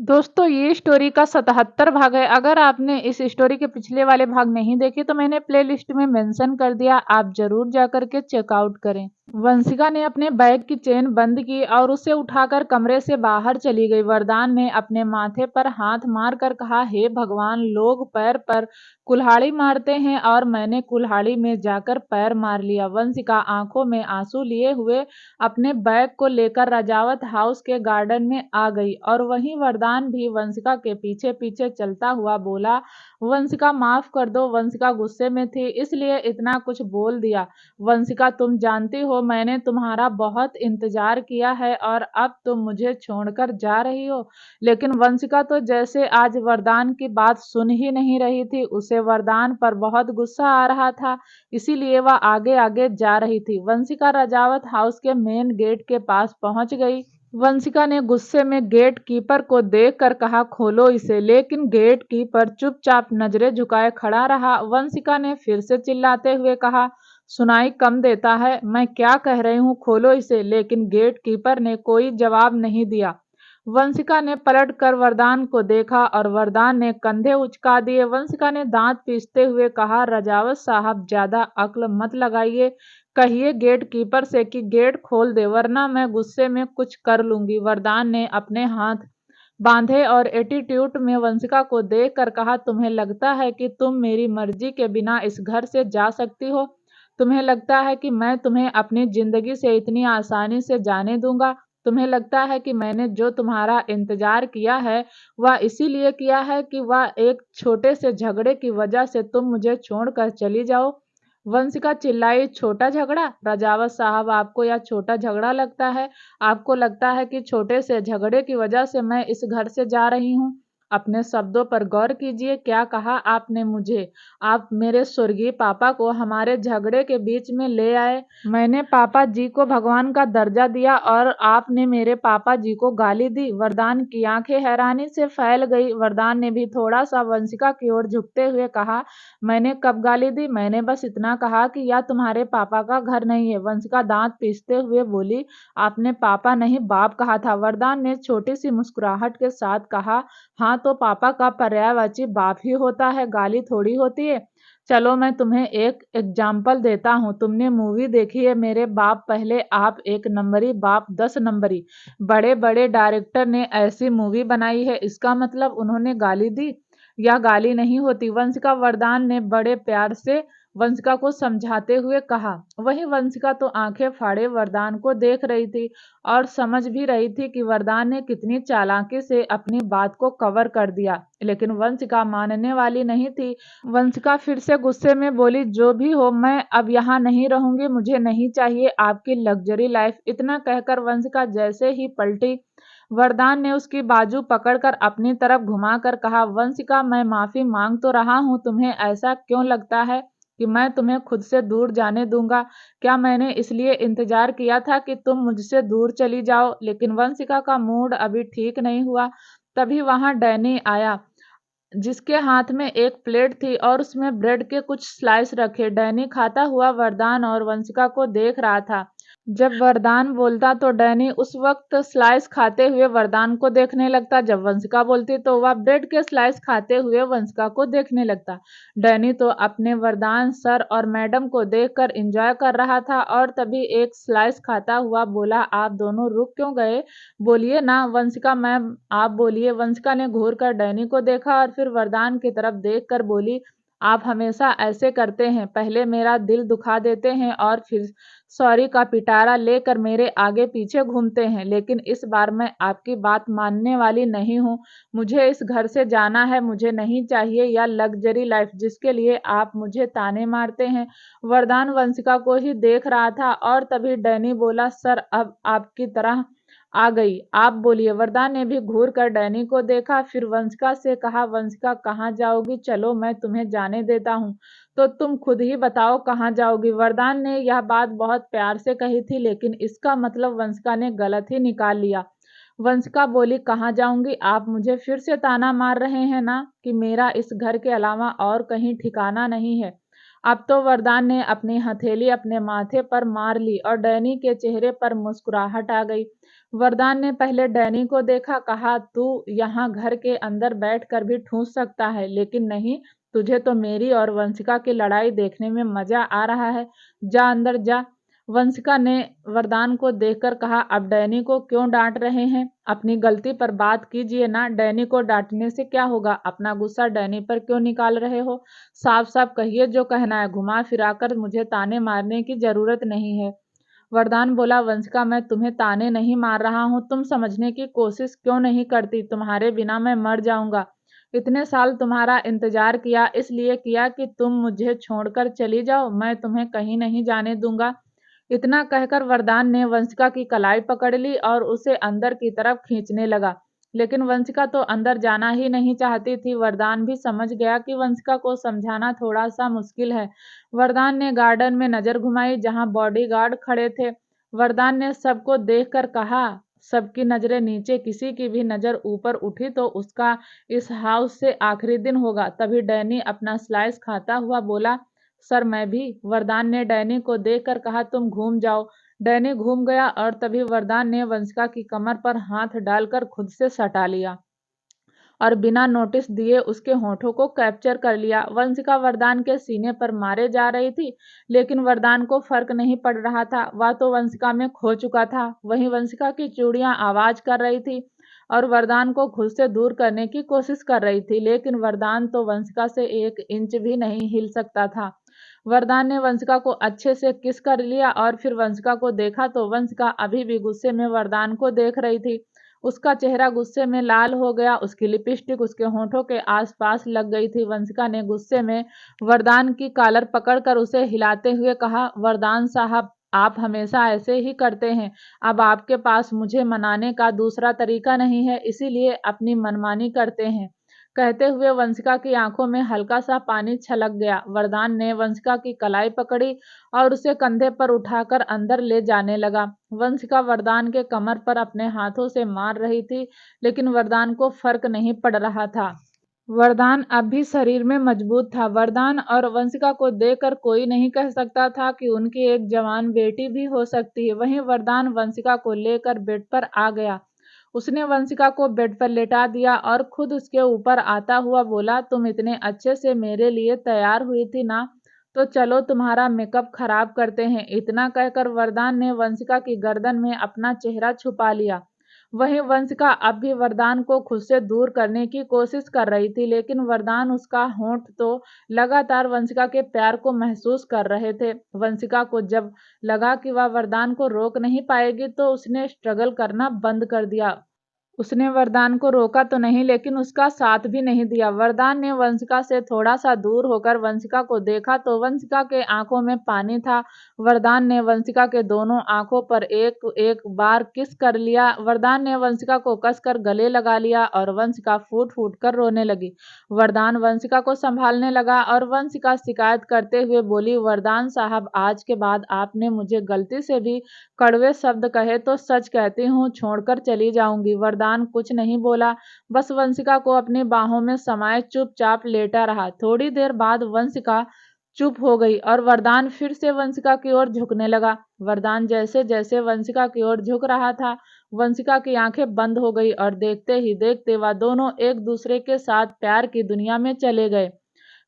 दोस्तों ये स्टोरी का 77 भाग है। अगर आपने इस स्टोरी के पिछले वाले भाग नहीं देखे तो मैंने प्लेलिस्ट में मेंशन कर दिया, आप जरूर जाकर के चेकआउट करें। वंशिका ने अपने बैग की चेन बंद की और उसे उठाकर कमरे से बाहर चली गई। वरदान ने अपने माथे पर हाथ मारकर कहा, हे भगवान, लोग पैर पर कुल्हाड़ी मारते हैं और मैंने कुल्हाड़ी में जाकर पैर मार लिया। वंशिका आंखों में आंसू लिए हुए अपने बैग को लेकर राजावत हाउस के गार्डन में आ गई और वहीं वरदान भी वंशिका के पीछे पीछे चलता हुआ बोला, वंशिका माफ कर दो। वंशिका गुस्से में थी इसलिए इतना कुछ बोल दिया। वंशिका, तुम जानती हो मैंने तुम्हारा बहुत इंतजार किया है और अब तुम मुझे छोड़कर जा रही हो। लेकिन वंशिका तो जैसे आज वरदान की बात सुन ही नहीं रही थी। उसे वरदान पर बहुत गुस्सा आ रहा था, इसीलिए वह आगे आगे जा रही थी। वंशिका राजावत हाउस के मेन गेट के पास पहुंच गई। वंशिका ने गुस्से में गेट कीपर को देखकर कहा, खोलो इसे। लेकिन गेट कीपर चुपचाप नजरें झुकाए खड़ा रहा। वंशिका ने फिर से चिल्लाते हुए कहा, सुनाई कम देता है, मैं क्या कह रही हूँ, खोलो इसे। लेकिन गेट कीपर ने कोई जवाब नहीं दिया। वंशिका ने पलट कर वरदान को देखा और वरदान ने कंधे उचका दिए। वंशिका ने दांत पीसते हुए कहा, रजावत साहब, ज्यादा अक्ल मत लगाइए, कहिए गेट कीपर से कि गेट खोल दे, वरना मैं गुस्से में कुछ कर लूंगी। वरदान ने अपने हाथ बांधे और एटीट्यूड में वंशिका को देखकर कहा, तुम्हें लगता है कि तुम मेरी मर्जी के बिना इस घर से जा सकती हो? तुम्हें लगता है कि मैं तुम्हें अपनी जिंदगी से इतनी आसानी से जाने दूंगा? तुम्हें लगता है कि मैंने जो तुम्हारा इंतजार किया है वह इसीलिए किया है कि वह एक छोटे से झगड़े की वजह से तुम मुझे छोड़कर चली जाओ? वंशिका चिल्लाई, छोटा झगड़ा? राजावत साहब, आपको यह छोटा झगड़ा लगता है? आपको लगता है कि छोटे से झगड़े की वजह से मैं इस घर से जा रही हूँ? अपने शब्दों पर गौर कीजिए, क्या कहा आपने मुझे? आप मेरे स्वर्गीय पापा को हमारे झगड़े के बीच में ले आए। मैंने पापा जी को भगवान का दर्जा दिया और आपने मेरे पापा जी को गाली दी। वरदान की आंखें हैरानी से फैल गई। वरदान ने भी थोड़ा सा वंशिका की ओर झुकते हुए कहा, मैंने कब गाली दी? मैंने बस इतना कहा कि यह तुम्हारे पापा का घर नहीं है। वंशिका दांत पीसते हुए बोली, आपने पापा नहीं बाप कहा था। वरदान ने छोटी सी मुस्कुराहट के साथ कहा, हाँ तो पापा का पर्यायवाची बाप ही होता है, गाली थोड़ी होती है। चलो मैं तुम्हें एक एग्जाम्पल देता हूँ। तुमने मूवी देखी है मेरे बाप पहले, आप एक नंबरी, बाप 10 नंबरी। बड़े बड़े डायरेक्टर ने ऐसी मूवी बनाई है, इसका मतलब उन्होंने गाली दी? यह गाली नहीं होती। वंशिका, वरदान ने बड़े प्यार से वंशिका को समझाते हुए कहा। वहीं वंशिका तो आंखें फाड़े वरदान को देख रही थी और समझ भी रही थी कि वरदान ने कितनी चालाकी से अपनी बात को कवर कर दिया। लेकिन वंशिका मानने वाली नहीं थी। वंशिका फिर से गुस्से में बोली, जो भी हो, मैं अब यहाँ नहीं रहूंगी, मुझे नहीं चाहिए आपकी लग्जरी लाइफ। इतना कहकर वंशिका जैसे ही पलटी, वरदान ने उसकी बाजू पकड़कर अपनी तरफ घुमाकर कहा, वंशिका, मैं माफी मांग तो रहा हूँ, तुम्हें ऐसा क्यों लगता है कि मैं तुम्हें खुद से दूर जाने दूंगा? क्या मैंने इसलिए इंतजार किया था कि तुम मुझसे दूर चली जाओ? लेकिन वंशिका का मूड अभी ठीक नहीं हुआ। तभी वहां डैनी आया, जिसके हाथ में एक प्लेट थी और उसमें ब्रेड के कुछ स्लाइस रखे। डैनी खाता हुआ वरदान और वंशिका को देख रहा था। जब वरदान बोलता तो डैनी उस वक्त स्लाइस खाते हुए वरदान को देखने लगता। जब वंशिका बोलती तो वह ब्रेड के स्लाइस खाते हुए वंशिका को देखने लगता। डैनी तो अपने वरदान सर और मैडम को देखकर एंजॉय कर रहा था और तभी एक स्लाइस खाता हुआ बोला, आप दोनों रुक क्यों गए? बोलिए ना वंशिका मैम, आप बोलिए। वंशिका ने घूर कर डैनी को देखा और फिर वरदान की तरफ देखकर बोली, आप हमेशा ऐसे करते हैं, पहले मेरा दिल दुखा देते हैं और फिर सॉरी का पिटारा लेकर मेरे आगे पीछे घूमते हैं। लेकिन इस बार मैं आपकी बात मानने वाली नहीं हूँ। मुझे इस घर से जाना है। मुझे नहीं चाहिए या लग्जरी लाइफ जिसके लिए आप मुझे ताने मारते हैं। वरदान वंशिका को ही देख रहा था और तभी डैनी बोला, सर अब आपकी तरह आ गई, आप बोलिए। वरदान ने भी घूर कर डैनी को देखा, फिर वंशिका से कहा, वंशिका कहाँ जाओगी? चलो मैं तुम्हें जाने देता हूँ। तो तुम खुद ही बताओ कहाँ जाओगी? वरदान ने यह बात बहुत प्यार से कही थी, लेकिन इसका मतलब वंशिका ने गलत ही निकाल लिया। वंशिका बोली, कहाँ जाऊंगी? आप मुझे फिर से ताना मार रहे हैं ना कि मेरा इस घर के अलावा और कहीं ठिकाना नहीं है? अब तो वरदान ने अपनी हथेली अपने माथे पर मार ली और डैनी के चेहरे पर मुस्कुराहट आ गई। वरदान ने पहले डैनी को देखा, कहा तू यहाँ घर के अंदर बैठकर भी ठूंस सकता है, लेकिन नहीं, तुझे तो मेरी और वंशिका की लड़ाई देखने में मजा आ रहा है, जा अंदर जा। वंशिका ने वरदान को देखकर कहा, अब डैनी को क्यों डांट रहे हैं? अपनी गलती पर बात कीजिए ना, डैनी को डांटने से क्या होगा? अपना गुस्सा डैनी पर क्यों निकाल रहे हो? साफ साफ कहिए जो कहना है, घुमा फिराकर मुझे ताने मारने की जरूरत नहीं है। वरदान बोला, वंशिका मैं तुम्हें ताने नहीं मार रहा हूँ, तुम समझने की कोशिश क्यों नहीं करती? तुम्हारे बिना मैं मर जाऊंगा। इतने साल तुम्हारा इंतजार किया, इसलिए किया कि तुम मुझे छोड़कर चली जाओ, मैं तुम्हें कहीं नहीं जाने दूंगा। इतना कहकर वरदान ने वंशिका की कलाई पकड़ ली और उसे अंदर की तरफ खींचने लगा। लेकिन वंशिका तो अंदर जाना ही नहीं चाहती थी। वरदान भी समझ गया कि वंशिका को समझाना थोड़ा सा मुश्किल है। वरदान ने गार्डन में नजर घुमाई जहां बॉडीगार्ड खड़े थे। वरदान ने सबको देखकर कहा, सबकी नजरें नीचे, किसी की भी नजर ऊपर उठी तो उसका इस हाउस से आखिरी दिन होगा। तभी डैनी अपना स्लाइस खाता हुआ बोला, सर मैं भी। वरदान ने डैनी को देखकर कहा, तुम घूम जाओ। डैनी घूम गया और तभी वरदान ने वंशिका की कमर पर हाथ डालकर खुद से सटा लिया और बिना नोटिस दिए उसके होठों को कैप्चर कर लिया। वंशिका वरदान के सीने पर मारे जा रही थी, लेकिन वरदान को फर्क नहीं पड़ रहा था। वह तो वंशिका में खो चुका था। वहीं वंशिका की चूड़ियां आवाज कर रही थी और वरदान को खुद से दूर करने की कोशिश कर रही थी, लेकिन वरदान तो वंशिका से 1 इंच भी नहीं हिल सकता था। वरदान ने वंशिका को अच्छे से किस कर लिया और फिर वंशिका को देखा तो वंशिका अभी भी गुस्से में वरदान को देख रही थी। उसका चेहरा गुस्से में लाल हो गया, उसकी लिपस्टिक उसके होठों के आसपास लग गई थी। वंशिका ने गुस्से में वरदान की कॉलर पकड़कर उसे हिलाते हुए कहा, वरदान साहब आप हमेशा ऐसे ही करते हैं। अब आपके पास मुझे मनाने का दूसरा तरीका नहीं है, इसीलिए अपनी मनमानी करते हैं। कहते हुए वंशिका की आंखों में हल्का सा पानी छलक गया। वरदान ने वंशिका की कलाई पकड़ी और उसे कंधे पर उठाकर अंदर ले जाने लगा। वंशिका वरदान के कमर पर अपने हाथों से मार रही थी, लेकिन वरदान को फर्क नहीं पड़ रहा था। वरदान अब भी शरीर में मजबूत था। वरदान और वंशिका को देखकर कोई नहीं कह सकता था कि उनकी एक जवान बेटी भी हो सकती है। वहीं वरदान वंशिका को लेकर बेड पर आ गया। उसने वंशिका को बेड पर लेटा दिया और खुद उसके ऊपर आता हुआ बोला, तुम इतने अच्छे से मेरे लिए तैयार हुई थी ना, तो चलो तुम्हारा मेकअप खराब करते हैं। इतना कहकर वरदान ने वंशिका की गर्दन में अपना चेहरा छुपा लिया। वहीं वंशिका अब भी वरदान को खुद से दूर करने की कोशिश कर रही थी, लेकिन वरदान उसका होंठ तो लगातार वंशिका के प्यार को महसूस कर रहे थे। वंशिका को जब लगा कि वह वरदान को रोक नहीं पाएगी तो उसने स्ट्रगल करना बंद कर दिया। उसने वरदान को रोका तो नहीं, लेकिन उसका साथ भी नहीं दिया। वरदान ने वंशिका से थोड़ा सा दूर होकर वंशिका को देखा तो वंशिका के आंखों में पानी था। वरदान ने वंशिका के दोनों आंखों पर एक एक बार किस कर लिया। वरदान ने वंशिका को कसकर गले लगा लिया और वंशिका फूट फूट कर रोने लगी। वरदान वंशिका को संभालने लगा और वंशिका शिकायत करते हुए बोली, वरदान साहब आज के बाद आपने मुझे गलती से भी कड़वे शब्द कहे तो सच कहती हूँ छोड़कर चली जाऊंगी। वरदान कुछ नहीं बोला, बस वंशिका को अपनी बाहों में समाये चुपचाप लेटा रहा। थोड़ी देर बाद वंशिका चुप हो गई और वरदान फिर से वंशिका की ओर झुकने लगा। वरदान जैसे जैसे वंशिका की ओर झुक रहा था, वंशिका की आंखें बंद हो गई और देखते ही देखते वह दोनों एक दूसरे के साथ प्यार की दुनिया में चले गए।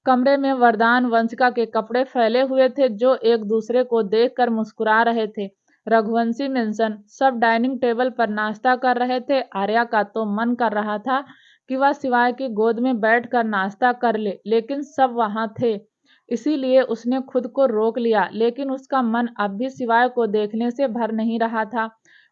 कमरे में वरदान वंशिका के कपड़े फैले हुए थे, जो एक दूसरे को देखकर मुस्कुरा रहे थे। रघुवंशी मेंशन सब डाइनिंग टेबल पर नाश्ता कर रहे थे। आर्या का तो मन कर रहा था कि वह सिवाय की गोद में बैठकर नाश्ता कर ले, लेकिन सब वहां थे, इसीलिए उसने खुद को रोक लिया। लेकिन उसका मन अब भी सिवाय को देखने से भर नहीं रहा था।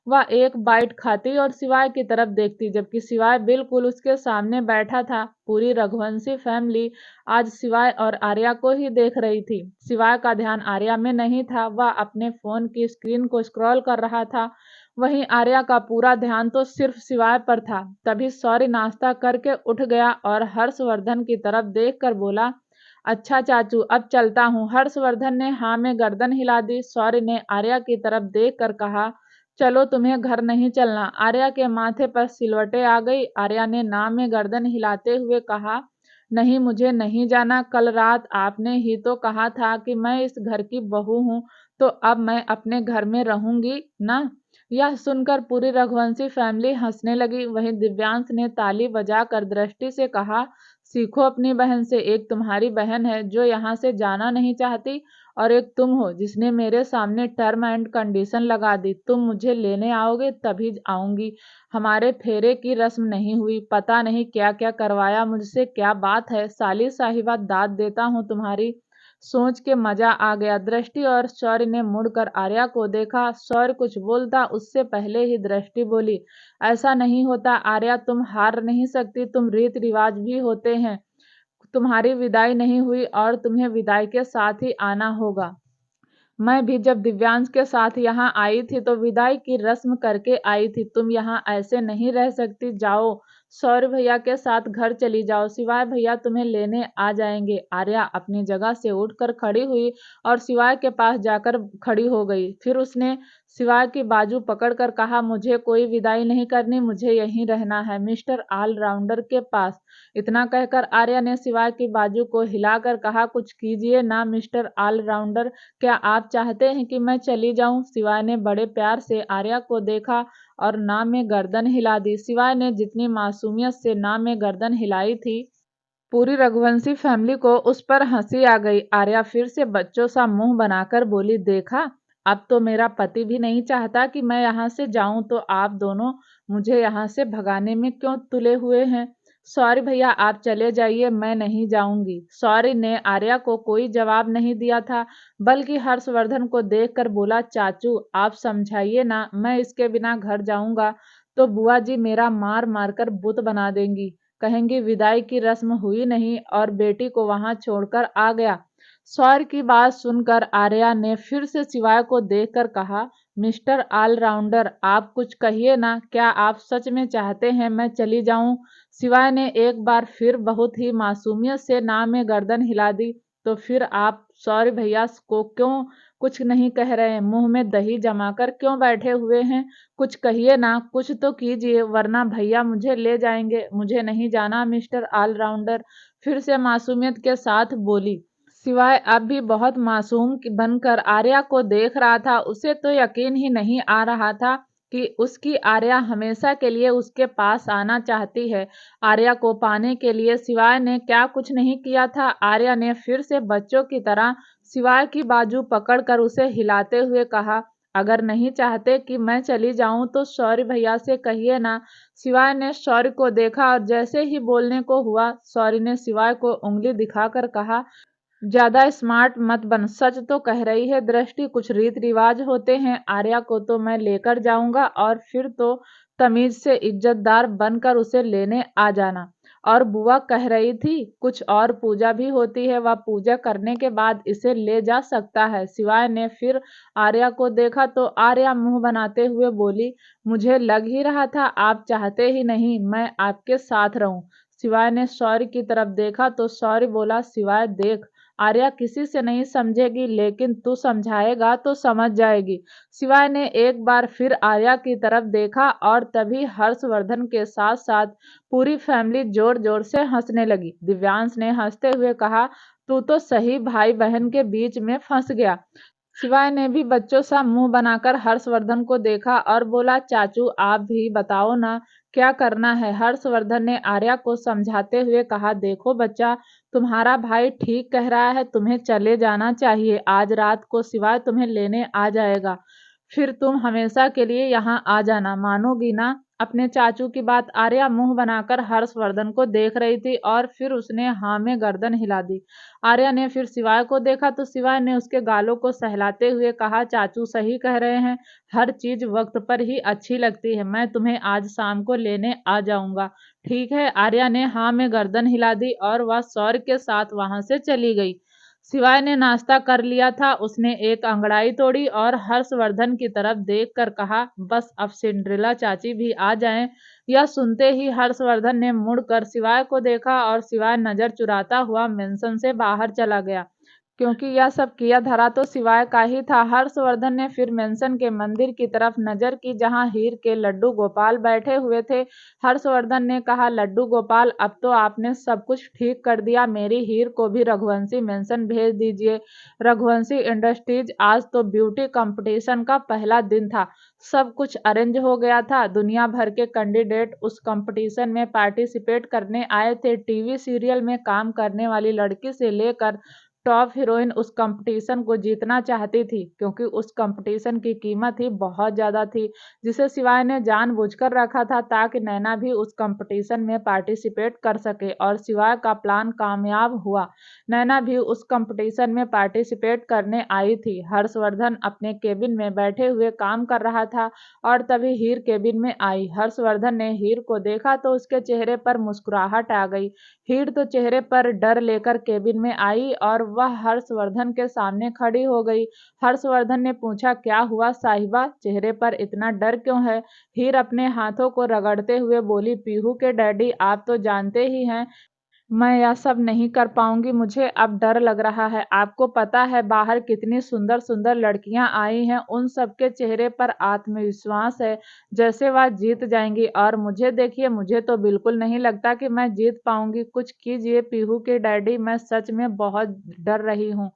वह एक बाइट खाती और सिवाय की तरफ देखती, जबकि सिवाय बिल्कुल उसके सामने बैठा था। पूरी रघुवंशी फैमिली आज सिवाय और आर्या को ही देख रही थी। सिवाय का ध्यान आर्या में नहीं था, वह अपने फोन की स्क्रीन को स्क्रॉल कर रहा था। वहीं आर्या का पूरा ध्यान तो सिर्फ सिवाय पर था। तभी सौरी नाश्ता करके उठ गया और हर्षवर्धन की तरफ देखकर बोला, अच्छा चाचू अब चलता हूँ। हर्षवर्धन ने हाँ में गर्दन हिला दी। सौरी ने आर्या की तरफ देखकर कहा, चलो तुम्हें घर नहीं चलना। आर्या के माथे पर सिलवटें आ गई। आर्या ने ना में गर्दन हिलाते हुए कहा, नहीं मुझे नहीं जाना। कल रात आपने ही तो कहा था कि मैं इस घर की बहू हूँ, तो अब मैं अपने घर में रहूंगी ना। यह सुनकर पूरी रघुवंशी फैमिली हंसने लगी। वहीं दिव्यांश ने ताली बजाकर दृष्टि से कहा, सीखो अपनी बहन से। एक तुम्हारी बहन है जो यहाँ से जाना नहीं चाहती, और एक तुम हो जिसने मेरे सामने टर्म एंड कंडीशन लगा दी। तुम मुझे लेने आओगे तभी आऊंगी। हमारे फेरे की रस्म नहीं हुई, पता नहीं क्या क्या करवाया मुझसे। क्या बात है साली साहिबा, दाद देता हूँ तुम्हारी। सोच के मजा आ गया। दृष्टि और शौर्य ने मुड़कर आर्या को देखा। शौर्य कुछ बोलता उससे पहले ही दृष्टि बोली, ऐसा नहीं होता आर्या, तुम हार नहीं सकती। तुम रीत रिवाज भी होते हैं। तुम्हारी विदाई नहीं हुई और तुम्हें विदाई के साथ ही आना होगा। मैं भी जब दिव्यांश के साथ यहाँ आई थी तो विदाई की रस्म करके आई थी। तुम यहाँ ऐसे नहीं रह सकती। जाओ, सौर्य भैया के साथ घर चली जाओ। सिवाय भैया तुम्हें लेने आ जाएंगे। आर्या अपनी जगह से उठकर खड़ी हुई और सिवाय के पास जाकर खड़ी हो गई। फिर उसने सिवाय की बाजू पकड़कर कहा, मुझे कोई विदाई नहीं करनी, मुझे यहीं रहना है मिस्टर ऑलराउंडर के पास। इतना कहकर आर्या ने सिवाय की बाजू को हिलाकर कहा, कुछ कीजिए ना मिस्टर ऑलराउंडर, क्या आप चाहते हैं कि मैं चली जाऊं? सिवाय ने बड़े प्यार से आर्या को देखा और ना में गर्दन हिला दी। सिवाय ने जितनी मासूमियत से ना में गर्दन हिलाई थी, पूरी रघुवंशी फैमिली को उस पर हंसी आ गई। आर्या फिर से बच्चों सा मुंह बनाकर बोली, देखा, अब तो मेरा पति भी नहीं चाहता कि मैं यहाँ से जाऊं, तो आप दोनों मुझे यहाँ से भगाने में क्यों तुले हुए हैं? सॉरी भैया, आप चले जाइए, मैं नहीं जाऊंगी। सॉरी ने आर्या को कोई जवाब नहीं दिया था, बल्कि हर्षवर्धन को देखकर बोला, चाचू आप समझाइए ना, मैं इसके बिना घर जाऊंगा तो बुआ जी मेरा मार मार कर बुत बना देंगी। कहेंगी विदाई की रस्म हुई नहीं और बेटी को वहां छोड़कर आ गया। सौर की बात सुनकर आर्या ने फिर से सिवाय को देखकर कहा, मिस्टर ऑलराउंडर आप कुछ कहिए ना, क्या आप सच में चाहते हैं मैं चली जाऊं? सिवाय ने एक बार फिर बहुत ही मासूमियत से ना में गर्दन हिला दी। तो फिर आप सौर्य भैया को क्यों कुछ नहीं कह रहे हैं? मुंह में दही जमाकर क्यों बैठे हुए हैं? कुछ कहिए ना, कुछ तो कीजिए, वरना भैया मुझे ले जाएंगे। मुझे नहीं जाना मिस्टर ऑलराउंडर, फिर से मासूमियत के साथ बोली। सिवाय अब भी बहुत मासूम बनकर आर्या को देख रहा था। उसे तो यकीन ही नहीं आ रहा था कि उसकी आर्या हमेशा के लिए उसके पास आना चाहती है। आर्या को पाने के लिए सिवाय ने क्या कुछ नहीं किया था। आर्या ने फिर से बच्चों की तरह सिवाय की बाजू पकड़कर उसे हिलाते हुए कहा, अगर नहीं चाहते कि मैं चली जाऊं तो शौर्य भैया से कहिए ना। सिवाय ने शौर्य को देखा और जैसे ही बोलने को हुआ, शौर्य ने सिवाय को उंगली दिखाकर कहा, ज्यादा स्मार्ट मत बन, सच तो कह रही है दृष्टि, कुछ रीत रिवाज होते हैं। आर्या को तो मैं लेकर जाऊंगा और फिर तो तमीज से इज्जतदार बनकर उसे लेने आ जाना। और बुआ कह रही थी कुछ और पूजा भी होती है, वह पूजा करने के बाद इसे ले जा सकता है। सिवाय ने फिर आर्या को देखा तो आर्या मुंह बनाते हुए बोली, मुझे लग ही रहा था आप चाहते ही नहीं मैं आपके साथ रहूं। सिवाय ने शौर्य की तरफ देखा तो शौर्य बोला, सिवाय देख, आर्या किसी से नहीं समझेगी, लेकिन तू समझाएगा तो समझ जाएगी। शिवाय ने एक बार फिर आर्या की तरफ देखा और तभी हर्षवर्धन के साथ साथ पूरी फैमिली जोर जोर से हंसने लगी। दिव्यांश ने हंसते हुए कहा, तू तो सही भाई बहन के बीच में फंस गया। शिवाय ने भी बच्चों सा मुंह बनाकर हर्षवर्धन को देखा और बोला, चाचू आप भी बताओ ना, क्या करना है? हर्षवर्धन ने आर्या को समझाते हुए कहा, देखो बच्चा, तुम्हारा भाई ठीक कह रहा है, तुम्हें चले जाना चाहिए। आज रात को शिवाय तुम्हें लेने आ जाएगा, फिर तुम हमेशा के लिए यहाँ आ जाना, मानोगी ना? अपने चाचू की बात आर्या मुंह बनाकर हर्षवर्धन को देख रही थी और फिर उसने हाँ में गर्दन हिला दी। आर्या ने फिर शिवाय को देखा तो शिवाय ने उसके गालों को सहलाते हुए कहा, चाचू सही कह रहे हैं, हर चीज वक्त पर ही अच्छी लगती है। मैं तुम्हें आज शाम को लेने आ जाऊंगा। ठीक है। आर्या ने हाँ में गर्दन हिला दी और वह सौर्य के साथ वहां से चली गई। शिवाय ने नाश्ता कर लिया था, उसने एक अंगड़ाई तोड़ी और हर्षवर्धन की तरफ देखकर कहा, बस अब सिंड्रेला चाची भी आ जाएं। यह सुनते ही हर्षवर्धन ने मुड़कर शिवाय को देखा और शिवाय नजर चुराता हुआ मेंशन से बाहर चला गया। क्योंकि यह सब किया धरा तो सिवाय का ही था। हर्षवर्धन ने फिर मेंशन के मंदिर की तरफ नजर की जहां हीर के लड्डू गोपाल बैठे हुए थे। हर्षवर्धन ने कहा, लड्डू गोपाल, अब तो आपने सब कुछ ठीक कर दिया। मेरी हीर को भी रघुवंशी मेंशन भेज दीजिए। रघुवंशी इंडस्ट्रीज। आज तो ब्यूटी कंपटीशन का पहला दिन था। सब कुछ अरेंज हो गया था। दुनिया भर के कैंडिडेट उस कंपटीशन में पार्टिसिपेट करने आए थे। टीवी सीरियल में काम करने वाली लड़की से लेकर टॉप हीरोइन उस कंपटीशन को जीतना चाहती थी, क्योंकि उस कंपटीशन की कीमत ही बहुत ज़्यादा थी, जिसे शिवाय ने जानबूझकर रखा था ताकि नैना भी उस कंपटीशन में पार्टिसिपेट कर सके। और शिवाय का प्लान कामयाब हुआ। नैना भी उस कंपटीशन में पार्टिसिपेट करने आई थी। हर्षवर्धन अपने केबिन में बैठे हुए काम कर रहा था और तभी हीर केबिन में आई। हर्षवर्धन ने हीर को देखा तो उसके चेहरे पर मुस्कुराहट आ गई। हीर तो चेहरे पर डर लेकर केबिन में आई और वह हर्षवर्धन के सामने खड़ी हो गई। हर्षवर्धन ने पूछा, क्या हुआ साहिबा, चेहरे पर इतना डर क्यों है? हीर अपने हाथों को रगड़ते हुए बोली, पीहू के डैडी, आप तो जानते ही हैं मैं यह सब नहीं कर पाऊंगी। मुझे अब डर लग रहा है। आपको पता है बाहर कितनी सुंदर सुंदर लड़कियां आई हैं, उन सबके चेहरे पर आत्मविश्वास है जैसे वह जीत जाएंगी, और मुझे देखिए, मुझे तो बिल्कुल नहीं लगता कि मैं जीत पाऊंगी। कुछ कीजिए पीहू के डैडी, मैं सच में बहुत डर रही हूँ।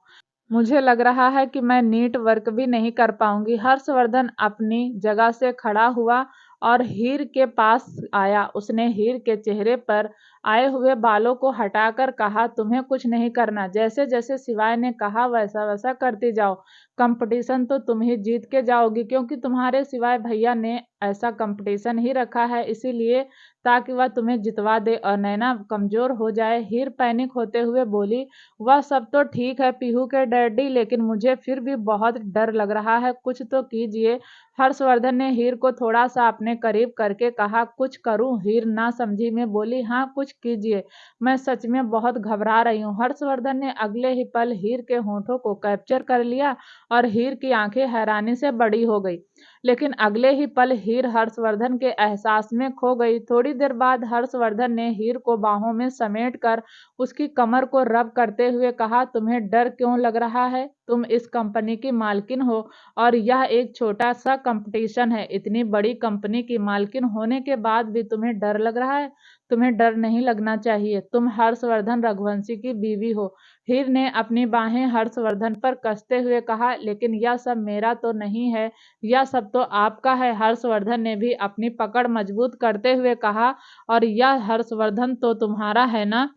मुझे लग रहा है कि मैं नीट वर्क भी नहीं कर पाऊंगी। हर्षवर्धन अपनी जगह से खड़ा हुआ और हीर के पास आया। उसने हीर के चेहरे पर आए हुए बालों को हटाकर कहा, तुम्हें कुछ नहीं करना। जैसे जैसे शिवाय ने कहा वैसा वैसा करती जाओ। कंपटीशन तो तुम ही जीत के जाओगी, क्योंकि तुम्हारे सिवाय भैया ने ऐसा कंपटीशन ही रखा है, इसीलिए ताकि वह तुम्हें जितवा दे और नैना कमजोर हो जाए। हीर पैनिक होते हुए बोली, वह सब तो ठीक है पीहू के डैडी, लेकिन मुझे फिर भी बहुत डर लग रहा है, कुछ तो कीजिए। हर्षवर्धन ने हीर को थोड़ा सा अपने करीब करके कहा, कुछ करूं? हीर ना समझी में बोली, हाँ कुछ कीजिए, मैं सच में बहुत घबरा रही हूँ। हर्षवर्धन ने अगले ही पल हीर के होठों को कैप्चर कर लिया और हीर की आंखें हैरानी से बड़ी हो गई। लेकिन अगले ही पल हीर हर्षवर्धन के एहसास में खो गई। थोड़ी देर बाद हर्षवर्धन ने हीर को बाहों में समेट कर उसकी कमर को रब करते हुए कहा, तुम्हें डर क्यों लग रहा है? तुम इस कंपनी की मालकिन हो और यह एक छोटा सा कंपटीशन है। इतनी बड़ी कंपनी की मालकिन होने के बाद भी तुम्हें डर लग रहा है? तुम्हें डर नहीं लगना चाहिए। तुम हर्षवर्धन रघुवंशी की बीवी हो। हीर ने अपनी बाहें हर्षवर्धन पर कसते हुए कहा, लेकिन यह सब मेरा तो नहीं है, यह सब तो आपका है। हर्षवर्धन ने भी अपनी पकड़ मजबूत करते हुए कहा, और यह हर्षवर्धन तो तुम्हारा है ना?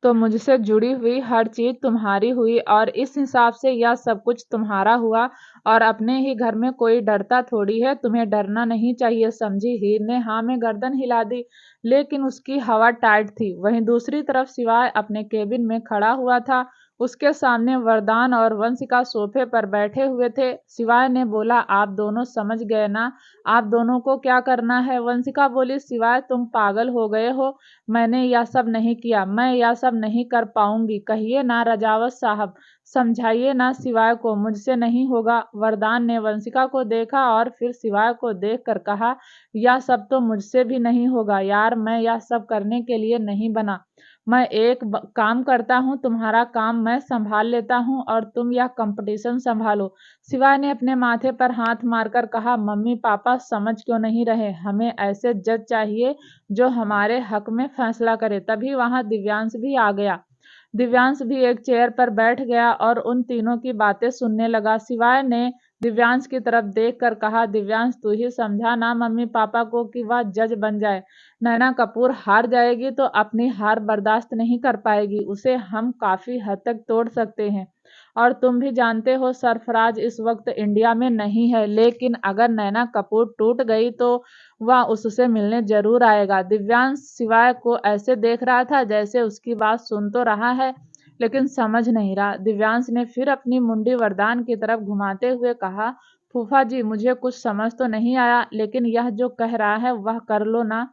तो मुझसे जुड़ी हुई हर चीज तुम्हारी हुई और इस हिसाब से यह सब कुछ तुम्हारा हुआ, और अपने ही घर में कोई डरता थोड़ी है। तुम्हें डरना नहीं चाहिए, समझी? हीर ने हाँ में गर्दन हिला दी, लेकिन उसकी हवा टाइट थी। वहीं दूसरी तरफ शिवाय अपने केबिन में खड़ा हुआ था। उसके सामने वरदान और वंशिका सोफे पर बैठे हुए थे। शिवाय ने बोला, आप दोनों समझ गए ना? आप दोनों को क्या करना है? वंशिका बोली, शिवाय तुम पागल हो गए हो, मैंने यह सब नहीं किया, मैं यह सब नहीं कर पाऊंगी। कहिए ना रजावत साहब, समझाइए ना शिवाय को, मुझसे नहीं होगा। वरदान ने वंशिका को देखा और फिर शिवाय को देखकर कहा, यह सब तो मुझसे भी नहीं होगा यार, मैं यह सब करने के लिए नहीं बना। मैं एक काम करता हूँ, तुम्हारा काम मैं संभाल लेता हूँ और तुम यह कंपटीशन संभालो। शिवाय ने अपने माथे पर हाथ मारकर कहा, मम्मी पापा समझ क्यों नहीं रहे? हमें ऐसे जज चाहिए जो हमारे हक में फैसला करे। तभी वहां दिव्यांश भी आ गया। दिव्यांश भी एक चेयर पर बैठ गया और उन तीनों की बातें सुनने लगा। शिवाय ने दिव्यांश की तरफ देखकर कहा, दिव्यांश तू ही समझा ना मम्मी पापा को कि वह जज बन जाए। नैना कपूर हार जाएगी तो अपनी हार बर्दाश्त नहीं कर पाएगी, उसे हम काफी हद तक तोड़ सकते हैं। और तुम भी जानते हो सरफराज इस वक्त इंडिया में नहीं है, लेकिन अगर नैना कपूर टूट गई तो वह उससे मिलने जरूर आएगा। दिव्यांश शिवाय को ऐसे देख रहा था जैसे उसकी बात सुन तो रहा है लेकिन समझ नहीं रहा। दिव्यांश ने फिर अपनी मुंडी वरदान की तरफ घुमाते हुए कहा, फूफा जी मुझे कुछ समझ तो नहीं आया, लेकिन यह जो कह रहा है वह कर लो ना।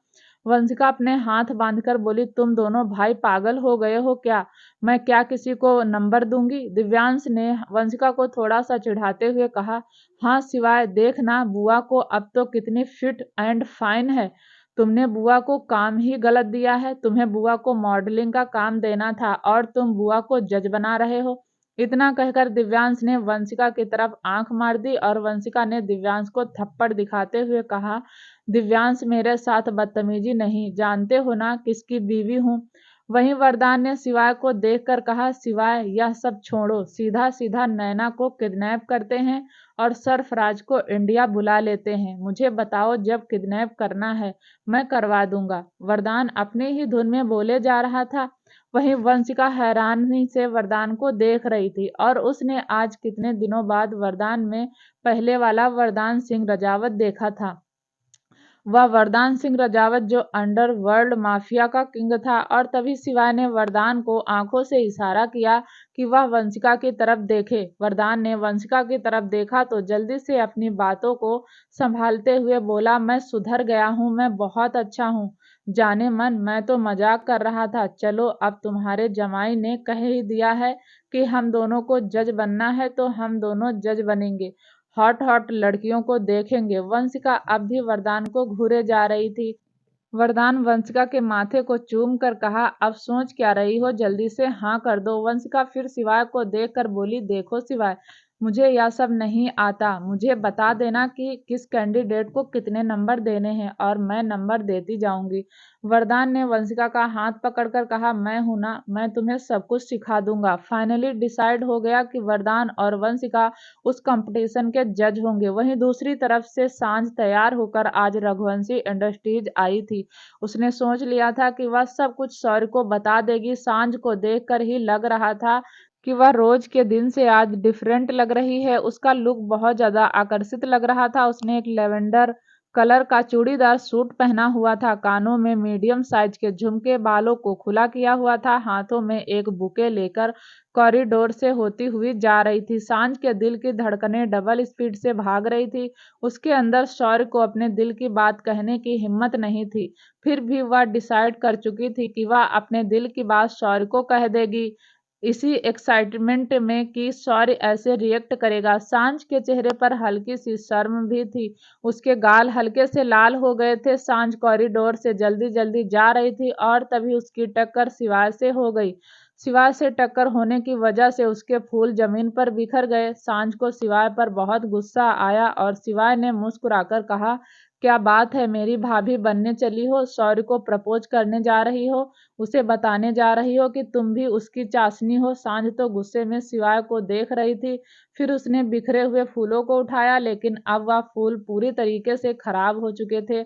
वंशिका अपने हाथ बांधकर बोली, तुम दोनों भाई पागल हो गए हो क्या? मैं क्या किसी को नंबर दूंगी? दिव्यांश ने वंशिका को थोड़ा सा चिढ़ाते हुए कहा, हाँ शिवाय देख ना, बुआ को अब तो कितनी फिट एंड फाइन है। तुमने बुआ को काम ही गलत दिया है। तुम्हें बुआ को मॉडलिंग का काम देना था और तुम बुआ को जज बना रहे हो। इतना कहकर दिव्यांश ने वंशिका की तरफ आंख मार दी और वंशिका ने दिव्यांश को थप्पड़ दिखाते हुए कहा, दिव्यांश मेरे साथ बदतमीजी नहीं, जानते हो ना किसकी बीवी हूँ। वहीं वरदान ने शिवाय को देखकर कहा, शिवाय यह सब छोड़ो, सीधा सीधा नैना को किडनैप करते हैं और सरफराज को इंडिया बुला लेते हैं। मुझे बताओ जब किडनैप करना है, मैं करवा दूंगा। वरदान अपनी ही धुन में बोले जा रहा था। वहीं वंशिका हैरानी से वरदान को देख रही थी और उसने आज कितने दिनों बाद वरदान में पहले वाला वरदान सिंह रजावत देखा था। वह वरदान सिंह रजावत जो अंडरवर्ल्ड माफिया का किंग था। और तभी शिवाय ने वरदान को आंखों से इशारा किया कि वह वंशिका की तरफ देखे। वरदान ने वंशिका की तरफ देखा तो जल्दी से अपनी बातों को संभालते हुए बोला, मैं सुधर गया हूँ, मैं बहुत अच्छा हूँ। जाने मन, मैं तो मजाक कर रहा था। चलो अब तुम्हारे जमाई ने कह ही दिया है कि हम दोनों को जज बनना है तो हम दोनों जज बनेंगे, हॉट हॉट लड़कियों को देखेंगे। वंशिका अब भी वरदान को घूरे जा रही थी। वरदान वंशिका के माथे को चूम कर कहा, अब सोच क्या रही हो, जल्दी से हाँ कर दो। वंशिका फिर शिवाय को देखकर बोली, देखो शिवाय, मुझे यह सब नहीं आता। मुझे बता देना कि किस कैंडिडेट को कितने नंबर देने हैं और मैं नंबर देती जाऊंगी। वरदान ने वंशिका का हाथ पकड़कर कहा, मैं हूं ना, मैं तुम्हें सब कुछ सिखा दूंगा। फाइनली डिसाइड हो गया कि वरदान और वंशिका उस कंपटीशन के जज होंगे। वहीं दूसरी तरफ से सांझ तैयार होकर आज रघुवंशी इंडस्ट्रीज आई थी। उसने सोच लिया था कि वह सब कुछ सौर्य को बता देगी। सांझ को देखकर ही लग रहा था कि वह रोज के दिन से आज डिफरेंट लग रही है। उसका लुक बहुत ज्यादा आकर्षित लग रहा था। उसने एक लेवेंडर कलर का चूड़ीदार सूट पहना हुआ था, कानों में मीडियम साइज के झुमके, बालों को खुला किया हुआ था, हाथों में एक बुके लेकर कॉरिडोर से होती हुई जा रही थी। सांझ के दिल की धड़कनें डबल स्पीड से भाग रही थी। उसके अंदर शौर्य को अपने दिल की बात कहने की हिम्मत नहीं थी, फिर भी वह डिसाइड कर चुकी थी कि वह अपने दिल की बात शौर्य को कह देगी। इसी एक्साइटमेंट में कि शौर्य ऐसे रिएक्ट करेगा। सांझ के चेहरे पर हल्की सी शर्म भी थी, उसके गाल हल्के से लाल हो गए थे। सांझ कॉरिडोर से जल्दी जल्दी जा रही थी और तभी उसकी टक्कर शिवाय से हो गई। शिवाय से टक्कर होने की वजह से उसके फूल जमीन पर बिखर गए। सांझ को शिवाय पर बहुत गुस्सा आया और शिवाय ने मुस्कुराकर कहा, क्या बात है, मेरी भाभी बनने चली हो, शौर्य को प्रपोज करने जा रही हो, उसे बताने जा रही हो कि तुम भी उसकी चाशनी हो। सांझ तो गुस्से में शिवाय को देख रही थी। फिर उसने बिखरे हुए फूलों को उठाया, लेकिन अब वह फूल पूरी तरीके से खराब हो चुके थे।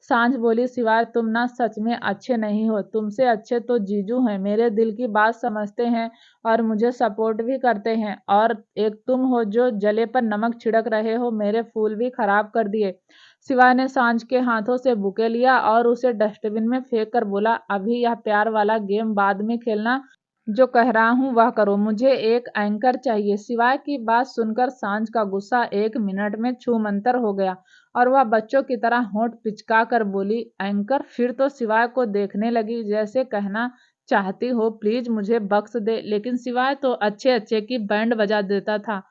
सांझ बोली, शिवाय तुम ना सच में अच्छे नहीं हो, तुमसे अच्छे तो जीजू हैं, मेरे दिल की बात समझते हैं और मुझे सपोर्ट भी करते हैं। और एक तुम हो जो जले पर नमक छिड़क रहे हो, मेरे फूल भी खराब कर दिए। शिवाय ने सांझ के हाथों से बुके लिया और उसे डस्टबिन में फेंक कर बोला, अभी यह प्यार वाला गेम बाद में खेलना, जो कह रहा हूँ वह करो, मुझे एक एंकर चाहिए। शिवाय की बात सुनकर सांझ का गुस्सा 1 मिनट में छूमंतर हो गया और वह बच्चों की तरह होंठ पिचका कर बोली, एंकर? फिर तो शिवाय को देखने लगी जैसे कहना चाहती हो, प्लीज मुझे बख्श दे। लेकिन शिवाय तो अच्छे अच्छे की बैंड बजा देता था,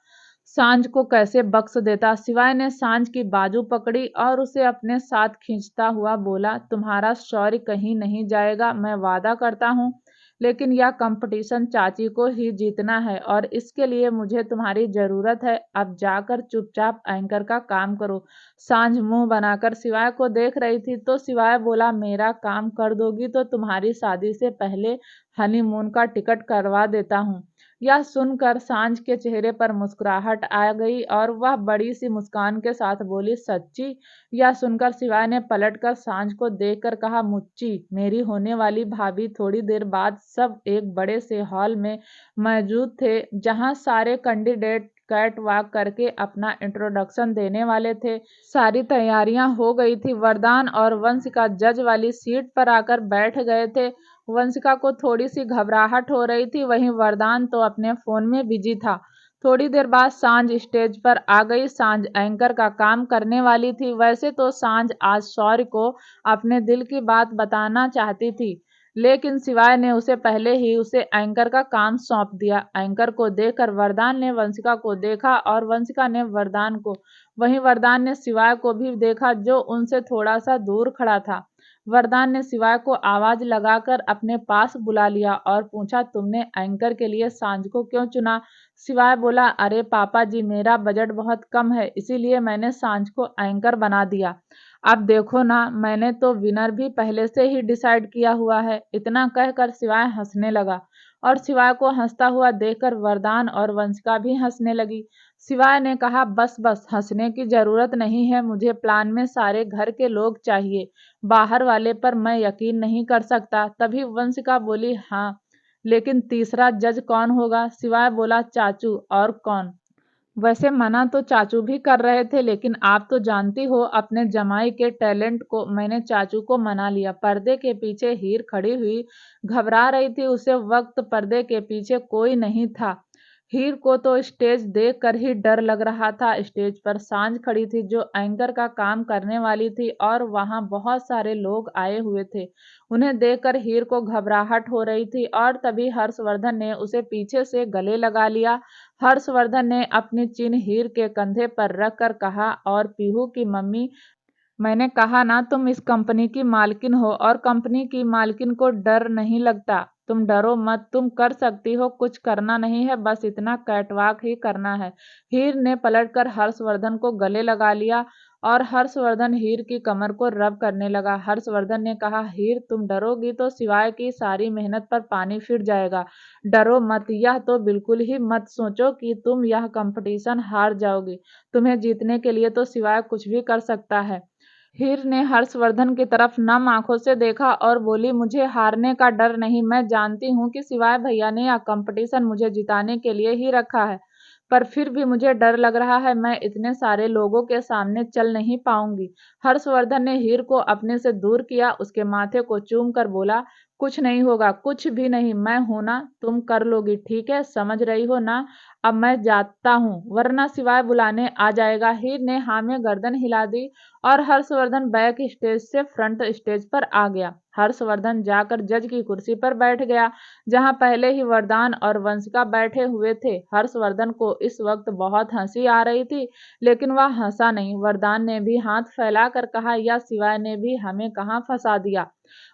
सांझ को कैसे बख्श देता। शिवाय ने सांझ की बाजू पकड़ी और उसे अपने साथ खींचता हुआ बोला, तुम्हारा शौर्य कहीं नहीं जाएगा, मैं वादा करता हूँ, लेकिन यह कंपटीशन चाची को ही जीतना है और इसके लिए मुझे तुम्हारी जरूरत है। अब जाकर चुपचाप एंकर का काम करो। सांझ मुंह बनाकर शिवाय को देख रही थी तो शिवाय बोला, मेरा काम कर दोगी तो तुम्हारी शादी से पहले हनीमून का टिकट करवा देता हूँ। यह सुनकर सांझ के चेहरे पर मुस्कुराहट आ गई और वह बड़ी सी मुस्कान के साथ बोली, सच्ची? यह सुनकर शिवाय ने पलटकर सांझ को देखकर कहा, मुच्ची, मेरी होने वाली भाभी। थोड़ी देर बाद सब एक बड़े से हॉल में मौजूद थे जहां सारे कैंडिडेट कैट वॉक करके अपना इंट्रोडक्शन देने वाले थे। सारी तैयारियां हो गई थी। वरदान और वंशिका जज वाली सीट पर आकर बैठ गए थे। वंशिका को थोड़ी सी घबराहट हो रही थी, वहीं वरदान तो अपने फोन में बिजी था। थोड़ी देर बाद सांझ स्टेज पर आ गई। सांझ एंकर का काम करने वाली थी। वैसे तो सांझ आज शौर्य को अपने दिल की बात बताना चाहती थी, लेकिन शिवाय ने उसे पहले ही उसे एंकर का काम सौंप दिया। एंकर को देखकर वरदान ने वंशिका को देखा और वंशिका ने वरदान को। वहीं वरदान ने शिवाय को भी देखा जो उनसे थोड़ा सा दूर खड़ा था। वरदान ने शिवाय को आवाज लगाकर अपने पास बुला लिया और पूछा, तुमने एंकर के लिए सांझ को क्यों चुना? शिवाय बोला, अरे पापा जी, मेरा बजट बहुत कम है, इसीलिए मैंने सांझ को एंकर बना दिया। अब देखो ना, मैंने तो विनर भी पहले से ही डिसाइड किया हुआ है। इतना कहकर शिवाय हंसने लगा और शिवाय को हंसता हुआ देखकर वरदान और वंशिका भी हंसने लगी। शिवाय ने कहा, बस बस, हंसने की जरूरत नहीं है, मुझे प्लान में सारे घर के लोग चाहिए, बाहर वाले पर मैं यकीन नहीं कर सकता। तभी वंशिका बोली, हाँ, लेकिन तीसरा जज कौन होगा? शिवाय बोला, चाचू। और कौन? वैसे मना तो चाचू भी कर रहे थे, लेकिन आप तो जानती हो अपने जमाई के टैलेंट को। मैंने चाचू को मना लिया। पर्दे के पीछे हीर खड़ी हुई घबरा रही थी। उसे वक्त पर्दे के पीछे कोई नहीं था। हीर को तो स्टेज देख कर ही डर लग रहा था। स्टेज पर सांझ खड़ी थी, जो एंकर का काम करने वाली थी, और वहां बहुत सारे लोग आए हुए थे। उन्हें देखकर हीर को घबराहट हो रही थी और तभी हर्षवर्धन ने उसे पीछे से गले लगा लिया। हर्षवर्धन ने अपनी चिन हीर के कंधे पर रखकर कहा, और पीहू की मम्मी, मैंने कहा ना, तुम इस कंपनी की मालकिन हो और कंपनी की मालकिन को डर नहीं लगता। तुम डरो मत, तुम कर सकती हो, कुछ करना नहीं है, बस इतना कैटवाक ही करना है। हीर ने पलटकर हर्षवर्धन को गले लगा लिया और हर्षवर्धन हीर की कमर को रब करने लगा। हर्षवर्धन ने कहा, हीर, तुम डरोगी तो शिवाय की सारी मेहनत पर पानी फिर जाएगा। डरो मत, यह तो बिल्कुल ही मत सोचो कि तुम यह कंपटीशन हार जाओगी। तुम्हें जीतने के लिए तो शिवाय कुछ भी कर सकता है। हीर ने हर्षवर्धन की तरफ नम आंखों से देखा और बोली, मुझे हारने का डर नहीं। मैं जानती हूँ कि शिवाय भैया ने यह कंपटीशन मुझे जिताने के लिए ही रखा है, पर फिर भी मुझे डर लग रहा है। मैं इतने सारे लोगों के सामने चल नहीं पाऊंगी। हर्षवर्धन ने हीर को अपने से दूर किया, उसके माथे को चूम कर बोला, कुछ नहीं होगा, कुछ भी नहीं, मैं हूं ना, तुम कर लोगी, ठीक है, समझ रही हो ना? अब मैं जाता हूँ, वरना शिवाय बुलाने आ जाएगा। हीर ने हाँ में गर्दन हिला दी और हर्षवर्धन बैक स्टेज से फ्रंट स्टेज पर आ गया। हर्षवर्धन जाकर जज की कुर्सी पर बैठ गया, जहां पहले ही वरदान और वंशिका बैठे हुए थे। हर्षवर्धन को इस वक्त बहुत हंसी आ रही थी, लेकिन वह हंसा नहीं। वरदान ने भी हाथ फैलाकर कहा, या शिवाय ने भी हमें कहाँ फंसा दिया।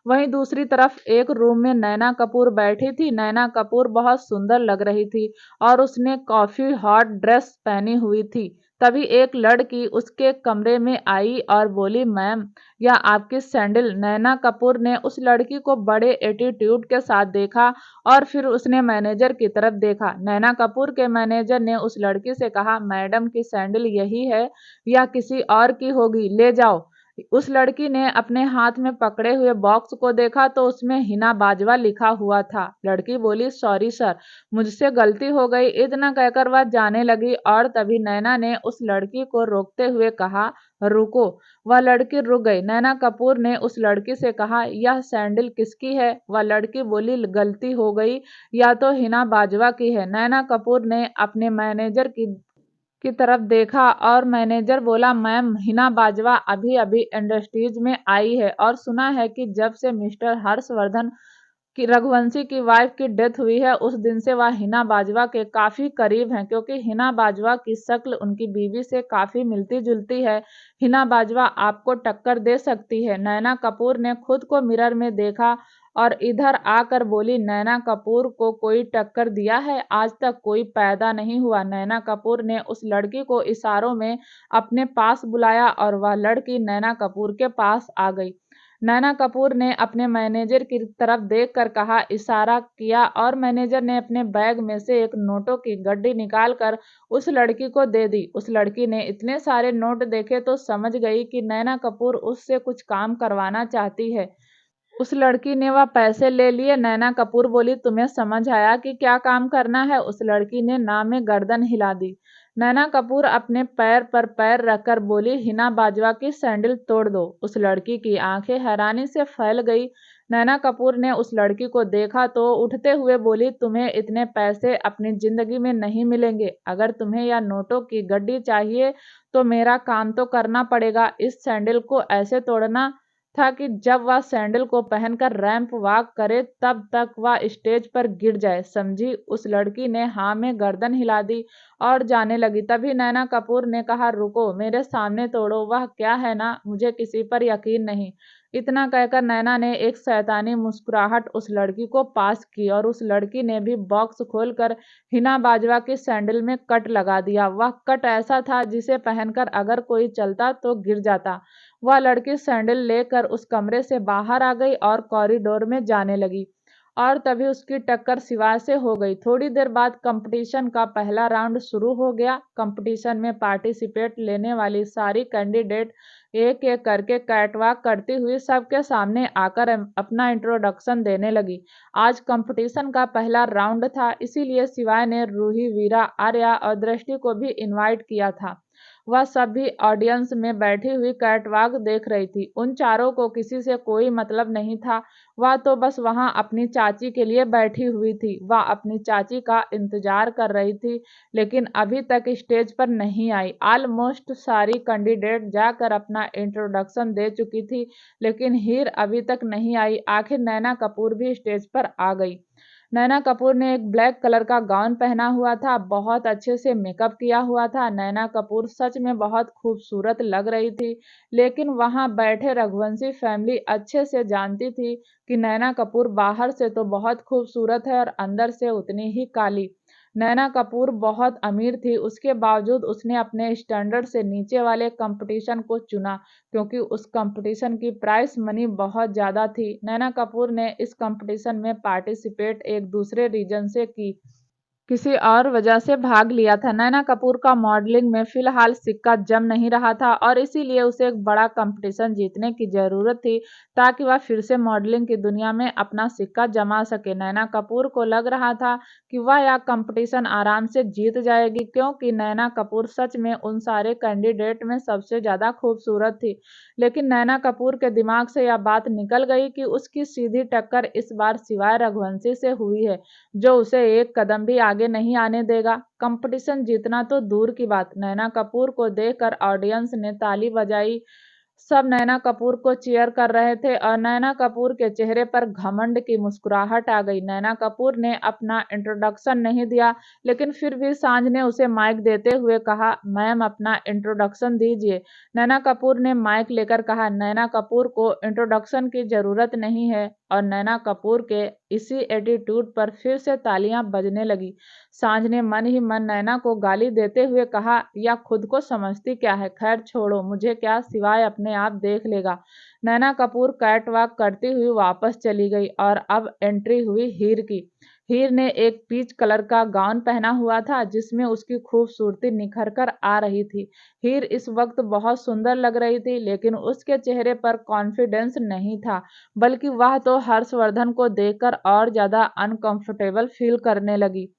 वहीं दूसरी तरफ एक रूम में नैना कपूर बैठी थी। नैना कपूर बहुत सुंदर लग रही थी और उसने कॉफी हॉट ड्रेस पहनी हुई थी। तभी एक लड़की उसके कमरे में आई और बोली, मैम, यह आपकी सैंडल। नैना कपूर ने उस लड़की को बड़े एटीट्यूड के साथ देखा और फिर उसने मैनेजर की तरफ देखा। नैना कपूर के मैनेजर ने उस लड़की से कहा, मैडम की सैंडल यही है या किसी और की होगी, ले जाओ। उस लड़की ने अपने हाथ में पकड़े हुए बॉक्स को देखा तो उसमें हिना बाजवा लिखा हुआ था। लड़की बोली, सॉरी सर, मुझसे गलती हो गई। इतना कहकर वह जाने लगी और तभी नैना ने उस लड़की को रोकते हुए कहा, रुको। वह लड़की रुक गई। नैना कपूर ने उस लड़की से कहा, यह सैंडल किसकी है? वह लड़की बोली, गलती हो गई, या तो हिना बाजवा की है। नैना कपूर ने अपने मैनेजर की तरफ देखा और मैनेजर बोला, मैम, हिना बाजवा अभी अभी इंडस्ट्रीज में आई है और सुना है कि जब से मिस्टर हर्षवर्धन की रघुवंशी की वाइफ की डेथ हुई है, उस दिन से वह हिना बाजवा के काफी करीब हैं, क्योंकि हिना बाजवा की शक्ल उनकी बीवी से काफी मिलती जुलती है। हिना बाजवा आपको टक्कर दे सकती है। नैना कपूर ने खुद को मिरर में देखा और इधर आकर बोली, नैना कपूर को कोई टक्कर दिया है? आज तक कोई पैदा नहीं हुआ। नैना कपूर ने उस लड़की को इशारों में अपने पास बुलाया और वह लड़की नैना कपूर के पास आ गई। नैना कपूर ने अपने मैनेजर की तरफ देखकर कहा, इशारा किया और मैनेजर ने अपने बैग में से एक नोटों की गड्डी निकालकर उस लड़की को दे दी। उस लड़की ने इतने सारे नोट देखे तो समझ गई कि नैना कपूर उससे कुछ काम करवाना चाहती है। उस लड़की ने वह पैसे ले लिए। नैना कपूर बोली, तुम्हें समझ आया कि क्या काम करना है? उस लड़की ने ना में गर्दन हिला दी। नैना कपूर अपने पैर पर पैर रखकर बोली, हिना बाजवा की सैंडल तोड़ दो। उस लड़की की आंखें हैरानी से फैल गई। नैना कपूर ने उस लड़की को देखा तो उठते हुए बोली, तुम्हें इतने पैसे अपनी जिंदगी में नहीं मिलेंगे। अगर तुम्हें यह नोटों की गड्डी चाहिए तो मेरा काम तो करना पड़ेगा। इस सैंडल को ऐसे तोड़ना था कि जब वह सैंडल को पहनकर रैंप वॉक करे तब तक वह स्टेज पर गिर जाए, समझी? उस लड़की ने हाँ में गर्दन हिला दी और जाने लगी। तभी नैना कपूर ने कहा, रुको, मेरे सामने तोड़ो। वह क्या है ना, मुझे किसी पर यकीन नहीं। इतना कहकर नैना ने एक शैतानी मुस्कुराहट उस लड़की को पास की और उस लड़की ने भी बॉक्स खोलकर हिना बाजवा की सैंडल में कट लगा दिया। वह कट ऐसा था जिसे पहनकर अगर कोई चलता तो गिर जाता। वह लड़की सैंडल लेकर उस कमरे से बाहर आ गई और कॉरिडोर में जाने लगी और तभी उसकी टक्कर शिवा से हो गई। थोड़ी देर बाद कंपटीशन का पहला राउंड शुरू हो गया। कंपटीशन में पार्टिसिपेट लेने वाली सारी कैंडिडेट एक एक करके कैटवॉक करती हुई सबके सामने आकर अपना इंट्रोडक्शन देने लगी। आज कंपटीशन का पहला राउंड था, इसीलिए शिवाय ने रूही, वीरा, आर्या और दृष्टि को भी इनवाइट किया था। वह सब भी ऑडियंस में बैठी हुई कैटवॉक देख रही थी। उन चारों को किसी से कोई मतलब नहीं था। वह तो बस वहां अपनी चाची के लिए बैठी हुई थी। वह अपनी चाची का इंतजार कर रही थी, लेकिन अभी तक स्टेज पर नहीं आई। ऑलमोस्ट सारी कैंडिडेट जाकर अपना इंट्रोडक्शन दे चुकी थी, लेकिन हीर अभी तक नहीं आई। आखिर नैना कपूर भी स्टेज पर आ गई। नैना कपूर ने एक ब्लैक कलर का गाउन पहना हुआ था, बहुत अच्छे से मेकअप किया हुआ था। नैना कपूर सच में बहुत खूबसूरत लग रही थी, लेकिन वहां बैठे रघुवंशी फैमिली अच्छे से जानती थी कि नैना कपूर बाहर से तो बहुत खूबसूरत है और अंदर से उतनी ही काली। नैना कपूर बहुत अमीर थी, उसके बावजूद उसने अपने स्टैंडर्ड से नीचे वाले कंपटीशन को चुना, क्योंकि उस कंपटीशन की प्राइस मनी बहुत ज़्यादा थी। नैना कपूर ने इस कंपटीशन में पार्टिसिपेट एक दूसरे रीजन से किसी और वजह से भाग लिया था। नैना कपूर का मॉडलिंग में फिलहाल सिक्का जम नहीं रहा था और इसीलिए उसे एक बड़ा कंपटीशन जीतने की जरूरत थी, ताकि वह फिर से मॉडलिंग की दुनिया में अपना सिक्का जमा सके। नैना कपूर को लग रहा था कि वह यह कंपटीशन आराम से जीत जाएगी, क्योंकि नैना कपूर सच में उन सारे कैंडिडेट में सबसे ज्यादा खूबसूरत थी। लेकिन नैना कपूर के दिमाग से यह बात निकल गई कि उसकी सीधी टक्कर इस बार शिवाय रघुवंशी से हुई है, जो उसे एक कदम भी आगे नहीं आने देगा। कंपटीशन जीतना तो दूर की बात, नैना कपूर को देखकर ऑडियंस ने ताली बजाई। सब नैना कपूर को चीयर कर रहे थे और नैना कपूर के चेहरे पर घमंड की मुस्कुराहट आ गई। नैना कपूर ने अपना इंट्रोडक्शन नहीं दिया, लेकिन फिर भी सांझ ने उसे माइक देते हुए कहा, मैम अपना इंट्रोडक्शन दीजिए। नैना कपूर ने माइक लेकर कहा, नैना कपूर को इंट्रोडक्शन की जरूरत नहीं है। और नैना कपूर के इसी एटीट्यूड पर फिर से तालियां बजने लगी। सांझ ने मन ही मन नैना को गाली देते हुए कहा, या खुद को समझती क्या है, खैर छोड़ो, मुझे क्या, सिवाय अपने आप देख लेगा। नैना कपूर कैटवॉक करती हुई वापस चली गई और अब एंट्री हुई हीर की। हीर ने एक पीच कलर का गाउन पहना हुआ था, जिसमें उसकी खूबसूरती निखर कर आ रही थी। हीर इस वक्त बहुत सुंदर लग रही थी, लेकिन उसके चेहरे पर कॉन्फिडेंस नहीं था, बल्कि वह तो हर्षवर्धन को देखकर और ज्यादा अनकंफर्टेबल फील करने लगी।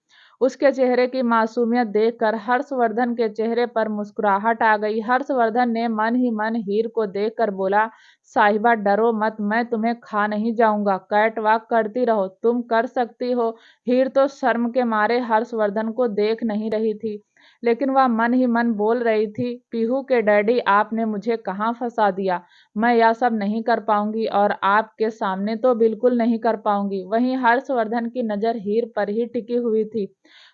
उसके चेहरे की मासूमियत देखकर हर्षवर्धन के चेहरे पर मुस्कुराहट आ गई। हर्षवर्धन ने मन ही मन हीर को देखकर बोला, साहिबा डरो मत, मैं तुम्हें खा नहीं जाऊंगा, कैटवॉक करती रहो, तुम कर सकती हो। हीर तो शर्म के मारे हर्षवर्धन को देख नहीं रही थी, लेकिन वह मन ही मन बोल रही थी, पीहू के डैडी आपने मुझे कहाँ फंसा दिया, मैं यह सब नहीं कर पाऊंगी और आपके सामने तो बिल्कुल नहीं कर पाऊंगी। वहीं हर्षवर्धन की नजर हीर पर ही टिकी हुई थी।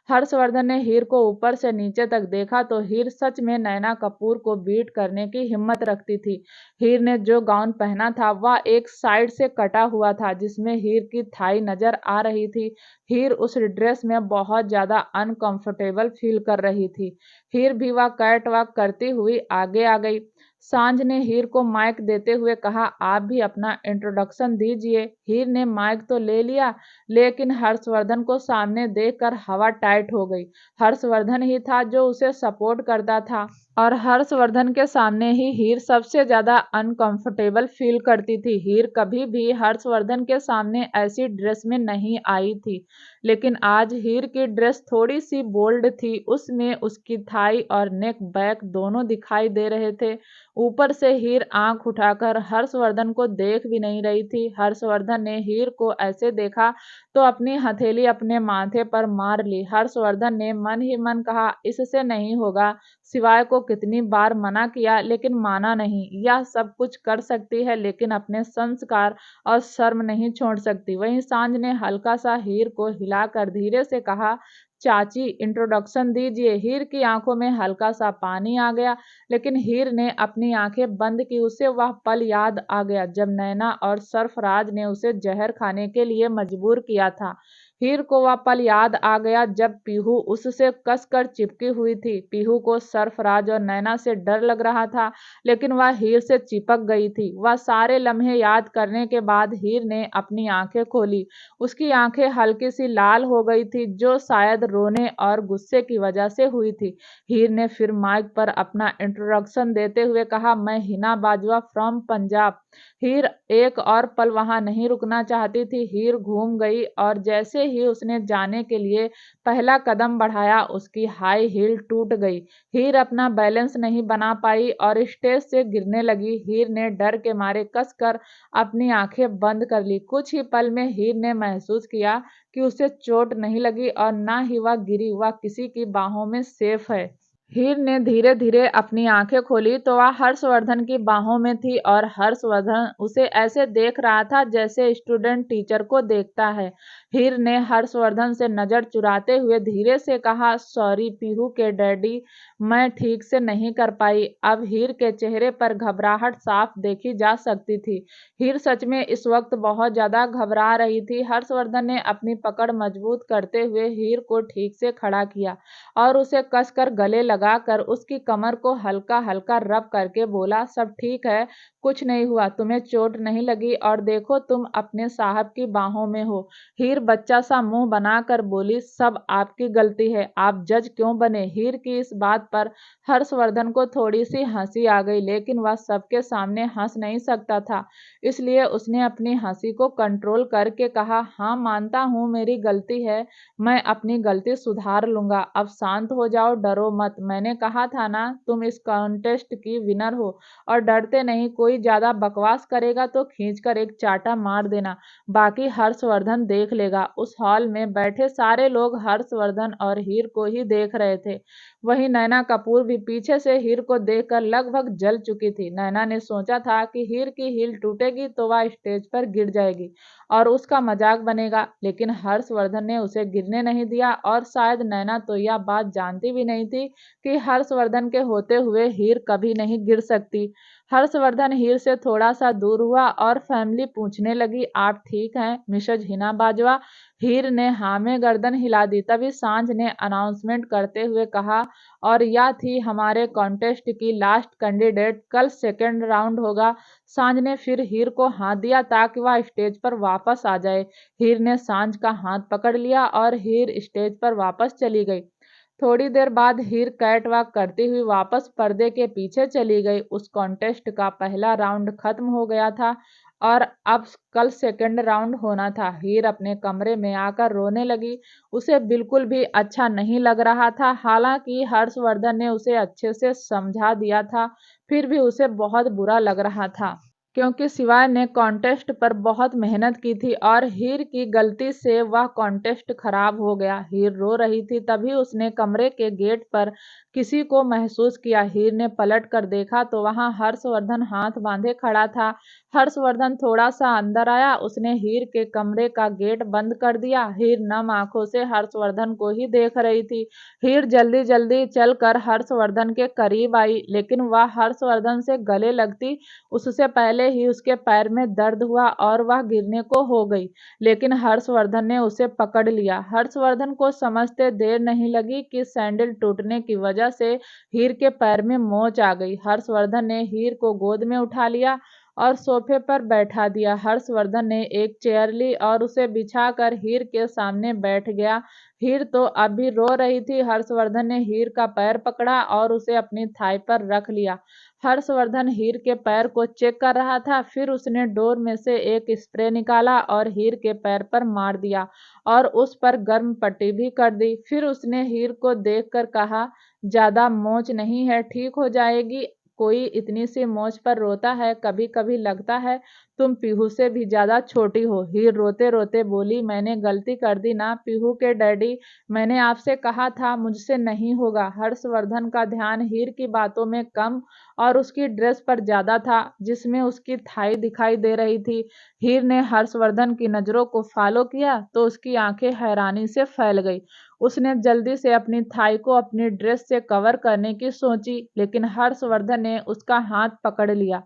हर्षवर्धन ने हीर को ऊपर से नीचे तक देखा तो हीर सच में नैना कपूर को बीट करने की हिम्मत रखती थी। हीर ने जो गाउन पहना था वह एक साइड से कटा हुआ था, जिसमें हीर की थाई नजर आ रही थी। हीर उस ड्रेस में बहुत ज्यादा अनकंफर्टेबल फील कर रही थी। हीर भी वह कैटवॉक करती हुई आगे आ गई। सांझ ने हीर को माइक देते हुए कहा, आप भी अपना इंट्रोडक्शन दीजिए। हीर ने माइक तो ले लिया, लेकिन हर्षवर्धन को सामने देखकर हवा टाइट हो गई। हर्षवर्धन ही था जो उसे सपोर्ट करता था और हर्षवर्धन के सामने ही हीर सबसे ज्यादा अनकंफर्टेबल फील करती थी। हीर कभी भी हर्षवर्धन के सामने ऐसी ड्रेस में नहीं आई थी, लेकिन आज हीर की ड्रेस थोड़ी सी बोल्ड थी। उसमें उसकी थाई और नेक बैक दोनों दिखाई दे रहे थे। ऊपर से हीर आंख उठाकर हर्षवर्धन को देख भी नहीं रही थी। हर्षवर्धन ने हीर को ऐसे देखा तो अपनी हथेली अपने माथे पर मार ली। हर्षवर्धन ने मन ही मन कहा, इससे नहीं होगा, सिवाय को कितनी बार मना किया लेकिन माना नहीं। यह सब कुछ कर सकती है लेकिन अपने संस्कार और शर्म नहीं छोड़ सकती। वहीं सांझ ने हल्का सा हीर को हिलाकर धीरे से कहा, चाची इंट्रोडक्शन दीजिए। हीर की आंखों में हल्का सा पानी आ गया, लेकिन हीर ने अपनी आंखें बंद की। उसे वह पल याद आ गया जब नैना और सरफराज ने उसे जहर खाने के लिए मजबूर किया था। हीर को वह पल याद आ गया जब पीहू उससे कसकर चिपकी हुई थी। पीहू को सरफराज और नैना से डर लग रहा था, लेकिन वह हीर से चिपक गई थी। वह सारे लम्हे याद करने के बाद हीर ने अपनी आंखें खोली। उसकी आंखें हल्की सी लाल हो गई थी, जो शायद रोने और गुस्से की वजह से हुई थी। हीर ने फिर माइक पर अपना इंट्रोडक्शन देते हुए कहा, मैं हिना बाजवा फ्रॉम पंजाब। हीर एक और पल वहां नहीं रुकना चाहती थी। हीर घूम गई और जैसे ही उसने जाने के लिए पहला कदम बढ़ाया, उसकी हाई हील टूट गई। हीर अपना बैलेंस नहीं बना पाई और स्टेज से गिरने लगी। हीर ने डर के मारे कसकर अपनी आंखें बंद कर ली। कुछ ही पल में हीर ने महसूस किया कि उसे चोट नहीं लगी और ना ही वह गिरी। वह किसी की बाहों में सेफ है। हीर ने धीरे धीरे अपनी आंखें खोली तो वह हर्षवर्धन की बाहों में थी और हर्षवर्धन उसे ऐसे देख रहा था जैसे स्टूडेंट टीचर को देखता है। हीर ने हर्षवर्धन से नजर चुराते हुए धीरे से कहा, सॉरी पीहू के डैडी, मैं ठीक से नहीं कर पाई। अब हीर के चेहरे पर घबराहट साफ देखी जा सकती थी। हीर सच में इस वक्त बहुत ज्यादा घबरा रही थी। हर्षवर्धन ने अपनी पकड़ मजबूत करते हुए हीर को ठीक से खड़ा किया और उसे कसकर गले लगाकर उसकी कमर को हल्का हल्का रब करके बोला, सब ठीक है, कुछ नहीं हुआ, तुम्हें चोट नहीं लगी और देखो तुम अपने साहब की बाहों में हो। हीर बच्चा सा मुंह बनाकर बोली, सब आपकी गलती है, आप जज क्यों बने। हीर की इस बात पर हर्षवर्धन को थोड़ी सी हंसी आ गई, लेकिन वह सबके सामने हंस नहीं सकता था, इसलिए उसने अपनी हंसी को कंट्रोल करके कहा, हाँ मानता हूँ मेरी गलती है, मैं अपनी गलती सुधार लूंगा। अब शांत हो जाओ, डरो मत। मैंने कहा था ना तुम इस कॉन्टेस्ट की विनर हो और डरते नहीं। कोई ज्यादा बकवास करेगा तो खींचकर एक चाटा मार देना, बाकी हर्षवर्धन देख लेगा। उस हॉल में बैठे सारे लोग हर्षवर्धन और हीर को ही देख रहे थे। वहीं नैना कपूर भी पीछे से हीर को देखकर लगभग जल चुकी थी। नैना ने सोचा था कि हीर की हील टूटेगी तो वह स्टेज पर गिर जाएगी और उसका मजाक बनेगा, लेकिन हर्षवर्धन ने उसे गिरने नहीं दिया और शायद नैना तो यह बात जानती भी नहीं थी कि हर्षवर्धन के होते हुए हीर कभी नहीं गिर सकती। हर्षवर्धन हीर से थोड़ा सा दूर हुआ और फैमिली पूछने लगी, आप ठीक हैं मिसेज हिना बाजवा। हीर ने हाँ में गर्दन हिला दी। तभी सांझ ने अनाउंसमेंट करते हुए कहा, और यह थी हमारे कॉन्टेस्ट की लास्ट कैंडिडेट, कल सेकेंड राउंड होगा। सांझ ने फिर हीर को हाथ दिया ताकि वह स्टेज पर वापस आ जाए। हीर ने सांझ का हाथ पकड़ लिया और हीर स्टेज पर वापस चली गई। थोड़ी देर बाद हीर कैट वॉक करती हुई वापस पर्दे के पीछे चली गई। उस कॉन्टेस्ट का पहला राउंड खत्म हो गया था और अब कल सेकंड राउंड होना था। हीर अपने कमरे में आकर रोने लगी। उसे बिल्कुल भी अच्छा नहीं लग रहा था। हालांकि हर्षवर्धन ने उसे अच्छे से समझा दिया था, फिर भी उसे बहुत बुरा लग रहा था, क्योंकि शिवाय ने कॉन्टेस्ट पर बहुत मेहनत की थी और हीर की गलती से वह कॉन्टेस्ट खराब हो गया। हीर रो रही थी, तभी उसने कमरे के गेट पर किसी को महसूस किया। हीर ने पलट कर देखा तो वहां हर्षवर्धन हाथ बांधे खड़ा था। हर्षवर्धन थोड़ा सा अंदर आया, उसने हीर के कमरे का गेट बंद कर दिया। हीर नम आंखों से हर्षवर्धन को ही देख रही थी। हीर जल्दी जल्दी चलकर हर्षवर्धन के करीब आई, लेकिन वह हर्षवर्धन से गले लगती उससे पहले ही उसके पैर में दर्द हुआ और वह गिरने को हो गई, लेकिन हर्षवर्धन ने उसे पकड़ लिया। हर्षवर्धन को समझते देर नहीं लगी कि सैंडल टूटने की वजह से हीर के पैर में मोच आ गई। हर्षवर्धन ने हीर को गोद में उठा लिया और सोफे पर बैठा दिया। हर्षवर्धन ने एक चेयर ली और उसे बिछाकर हीर के सामने बैठ गया। हीर तो अभी रो रही थी। हर्षवर्धन ने हीर का पैर पकड़ा और उसे अपनी थाई पर रख लिया। हर्षवर्धन हीर के पैर को चेक कर रहा था, फिर उसने डोर में से एक स्प्रे निकाला और हीर के पैर पर मार दिया और उस पर गर्म पट्टी भी कर दी। फिर उसने हीर को देखकर कहा, ज्यादा मोच नहीं है, ठीक हो जाएगी। कोई इतनी सी मोच पर रोता है? कभी कभी लगता है तुम पीहू से भी ज्यादा छोटी हो। हीर रोते रोते बोली, मैंने गलती कर दी ना पीहू के डैडी, मैंने आपसे कहा था मुझसे नहीं होगा। हर्षवर्धन का ध्यान हीर की बातों में कम और उसकी ड्रेस पर ज्यादा था, जिसमें उसकी थाई दिखाई दे रही थी। हीर ने हर्षवर्धन की नजरों को फॉलो किया तो उसकी आंखें हैरानी से फैल गई। उसने जल्दी से अपनी थाई को अपनी ड्रेस से कवर करने की सोची, लेकिन हर्षवर्धन ने उसका हाथ पकड़ लिया।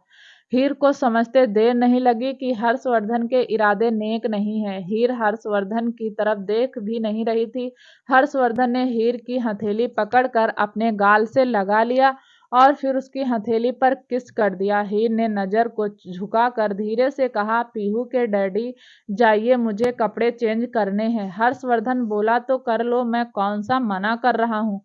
हीर को समझते देर नहीं लगी कि हर्षवर्धन के इरादे नेक नहीं है। हीर हर्षवर्धन की तरफ देख भी नहीं रही थी। हर्षवर्धन ने हीर की हथेली पकड़कर अपने गाल से लगा लिया और फिर उसकी हथेली पर किस कर दिया। हीर ने नजर को झुकाकर धीरे से कहा, पीहू के डैडी जाइए, मुझे कपड़े चेंज करने हैं। हर्षवर्धन बोला, तो कर लो, मैं कौन सा मना कर रहा हूँ।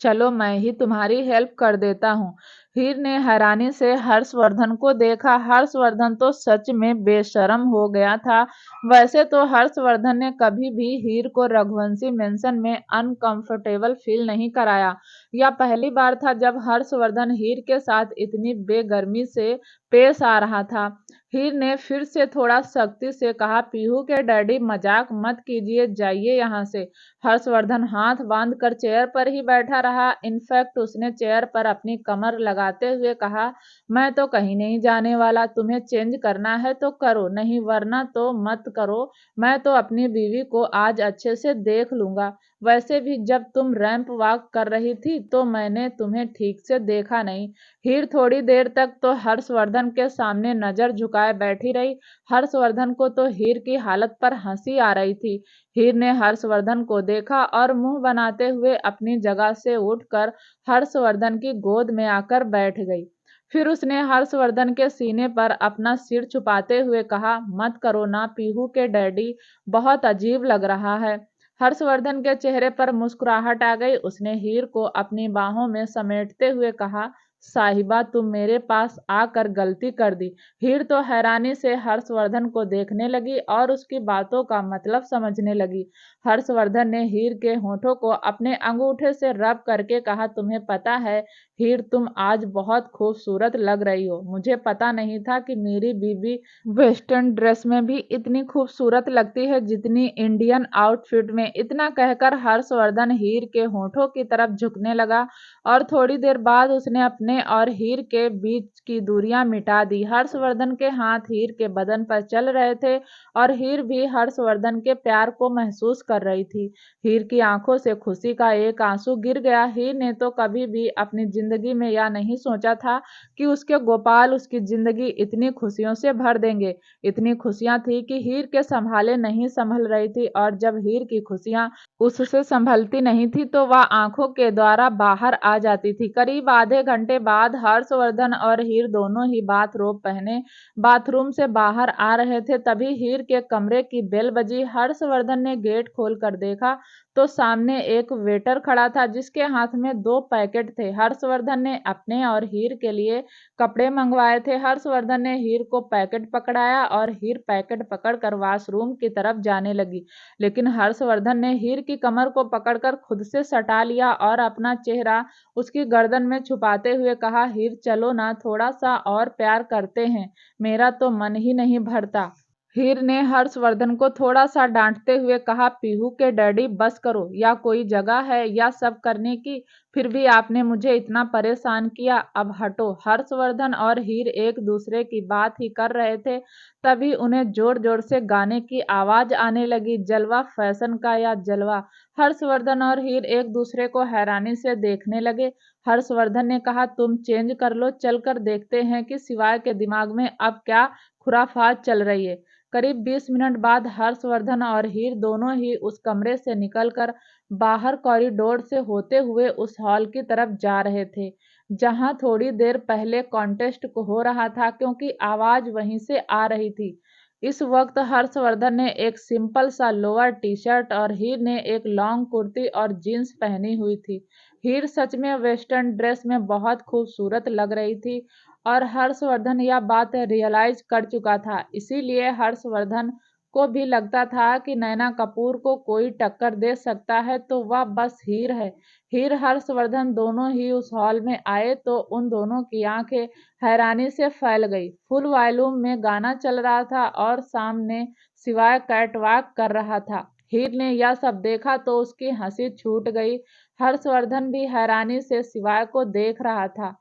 चलो मैं ही तुम्हारी हेल्प कर देता हूँ। हीर ने हैरानी से हर्षवर्धन को देखा। हर्षवर्धन तो सच में बेशर्म हो गया था। वैसे तो हर्षवर्धन ने कभी भी हीर को रघुवंशी मेंशन में अनकंफर्टेबल फील नहीं कराया। यह पहली बार था जब हर्षवर्धन हीर के साथ इतनी बेगर्मी से पेश आ रहा था। हीर ने फिर से थोड़ा सख्ती से कहा, पीहू के डैडी मजाक मत कीजिए, जाइए यहाँ से। हर्षवर्धन हाथ बांधकर चेयर पर ही बैठा रहा। इनफैक्ट उसने चेयर पर अपनी कमर लगाते हुए कहा, मैं तो कहीं नहीं जाने वाला। तुम्हें चेंज करना है तो करो, नहीं वरना तो मत करो। मैं तो अपनी बीवी को आज अच्छे से देख लूंगा। वैसे भी जब तुम रैंप वॉक कर रही थी तो मैंने तुम्हें ठीक से देखा नहीं। हीर थोड़ी देर तक तो हर्षवर्धन के सामने नजर झुकाए बैठी रही। हर्षवर्धन को तो हीर की हालत पर हंसी आ रही थी। हीर ने हर्षवर्धन को देखा और मुंह बनाते हुए अपनी जगह से उठकर हर्षवर्धन की गोद में आकर बैठ गई। फिर उसने हर्षवर्धन के सीने पर अपना सिर छुपाते हुए कहा, मत करो ना पीहू के डैडी, बहुत अजीब लग रहा है। हर्षवर्धन के चेहरे पर मुस्कुराहट आ गई। उसने हीर को अपनी बाहों में समेटते हुए कहा, साहिबा तुम मेरे पास आकर गलती कर दी। हीर तो हैरानी से हर्षवर्धन को देखने लगी और उसकी बातों का मतलब समझने लगी। हर्षवर्धन ने हीर के होठों को अपने अंगूठे से रब करके कहा, तुम्हें पता है हीर, तुम आज बहुत खूबसूरत लग रही हो। मुझे पता नहीं था कि मेरी बीबी वेस्टर्न ड्रेस में भी इतनी खूबसूरत लगती है जितनी इंडियन आउटफिट में। इतना कहकर हर्षवर्धन हीर के होठों की तरफ झुकने लगा और थोड़ी देर बाद उसने अपने और हीर के बीच की दूरियां मिटा दी। हर्षवर्धन के हाथ हीर के बदन पर चल रहे थे और हीर भी हर्षवर्धन के प्यार को महसूस कर रही थी। हीर की आंखों से खुशी का एक आंसू गिर गया। हीर ने तो कभी भी अपनी जिंदगी में यह नहीं सोचा था कि उसके गोपाल उसकी जिंदगी इतनी खुशियों से भर देंगे। इतनी खुशियां थी कि हीर के संभाले नहीं संभल रही थी, और जब हीर की खुशियां उससे संभलती नहीं थी तो वह आंखों के द्वारा बाहर आ जाती थी। करीब आधे घंटे बाद हर्षवर्धन और हीर दोनों ही बाथरोब पहने बाथरूम से बाहर आ रहे थे। तभी हीर के कमरे की बेल बजी। हर्षवर्धन ने गेट खोल कर देखा तो सामने एक वेटर खड़ा था जिसके हाथ में 2 पैकेट थे। हर्षवर्धन ने अपने और हीर के लिए कपड़े मंगवाए थे। हर्षवर्धन ने हीर को पैकेट पकड़ाया और हीर पैकेट पकड़कर वॉशरूम की तरफ जाने लगी, लेकिन हर्षवर्धन ने हीर की कमर को पकड़कर खुद से सटा लिया और अपना चेहरा उसकी गर्दन में छुपाते हुए कहा, हीर चलो ना, थोड़ा सा और प्यार करते हैं, मेरा तो मन ही नहीं भरता। हीर ने हर्षवर्धन को थोड़ा सा डांटते हुए कहा, पीहू के डैडी बस करो, या कोई जगह है या सब करने की, फिर भी आपने मुझे इतना परेशान किया, अब हटो। हर्षवर्धन और हीर एक दूसरे की बात ही कर रहे थे, तभी उन्हें जोर जोर से गाने की आवाज आने लगी। जलवा फैशन का या जलवा। हर्षवर्धन और हीर एक दूसरे को हैरानी से देखने लगे। हर्षवर्धन ने कहा, तुम चेंज कर लो, चलकर देखते हैं कि सिवाय के दिमाग में अब क्या खुराफात चल रही है। करीब 20 मिनट बाद हर्षवर्धन और हीर दोनों ही उस कमरे से निकलकर बाहर कॉरिडोर से होते हुए उस हॉल की तरफ जा रहे थे जहां थोड़ी देर पहले कॉन्टेस्ट हो रहा था, क्योंकि आवाज वहीं से आ रही थी। इस वक्त हर्षवर्धन ने एक सिंपल सा लोअर टी शर्ट और हीर ने एक लॉन्ग कुर्ती और जीन्स पहनी हुई थी। हीर सच में वेस्टर्न ड्रेस में बहुत खूबसूरत लग रही थी और हर्षवर्धन यह बात रियलाइज कर चुका था। इसीलिए हर्षवर्धन को भी लगता था कि नैना कपूर को कोई टक्कर दे सकता है तो वह बस हीर है। हीर हर्षवर्धन दोनों ही उस हॉल में आए तो उन दोनों की आंखें हैरानी से फैल गई। फुल वॉल्यूम में गाना चल रहा था और सामने सिवाय कैटवॉक कर रहा था। हीर ने यह सब देखा तो उसकी हंसी छूट गई। हर्षवर्धन भी हैरानी से सिवाय को देख रहा था।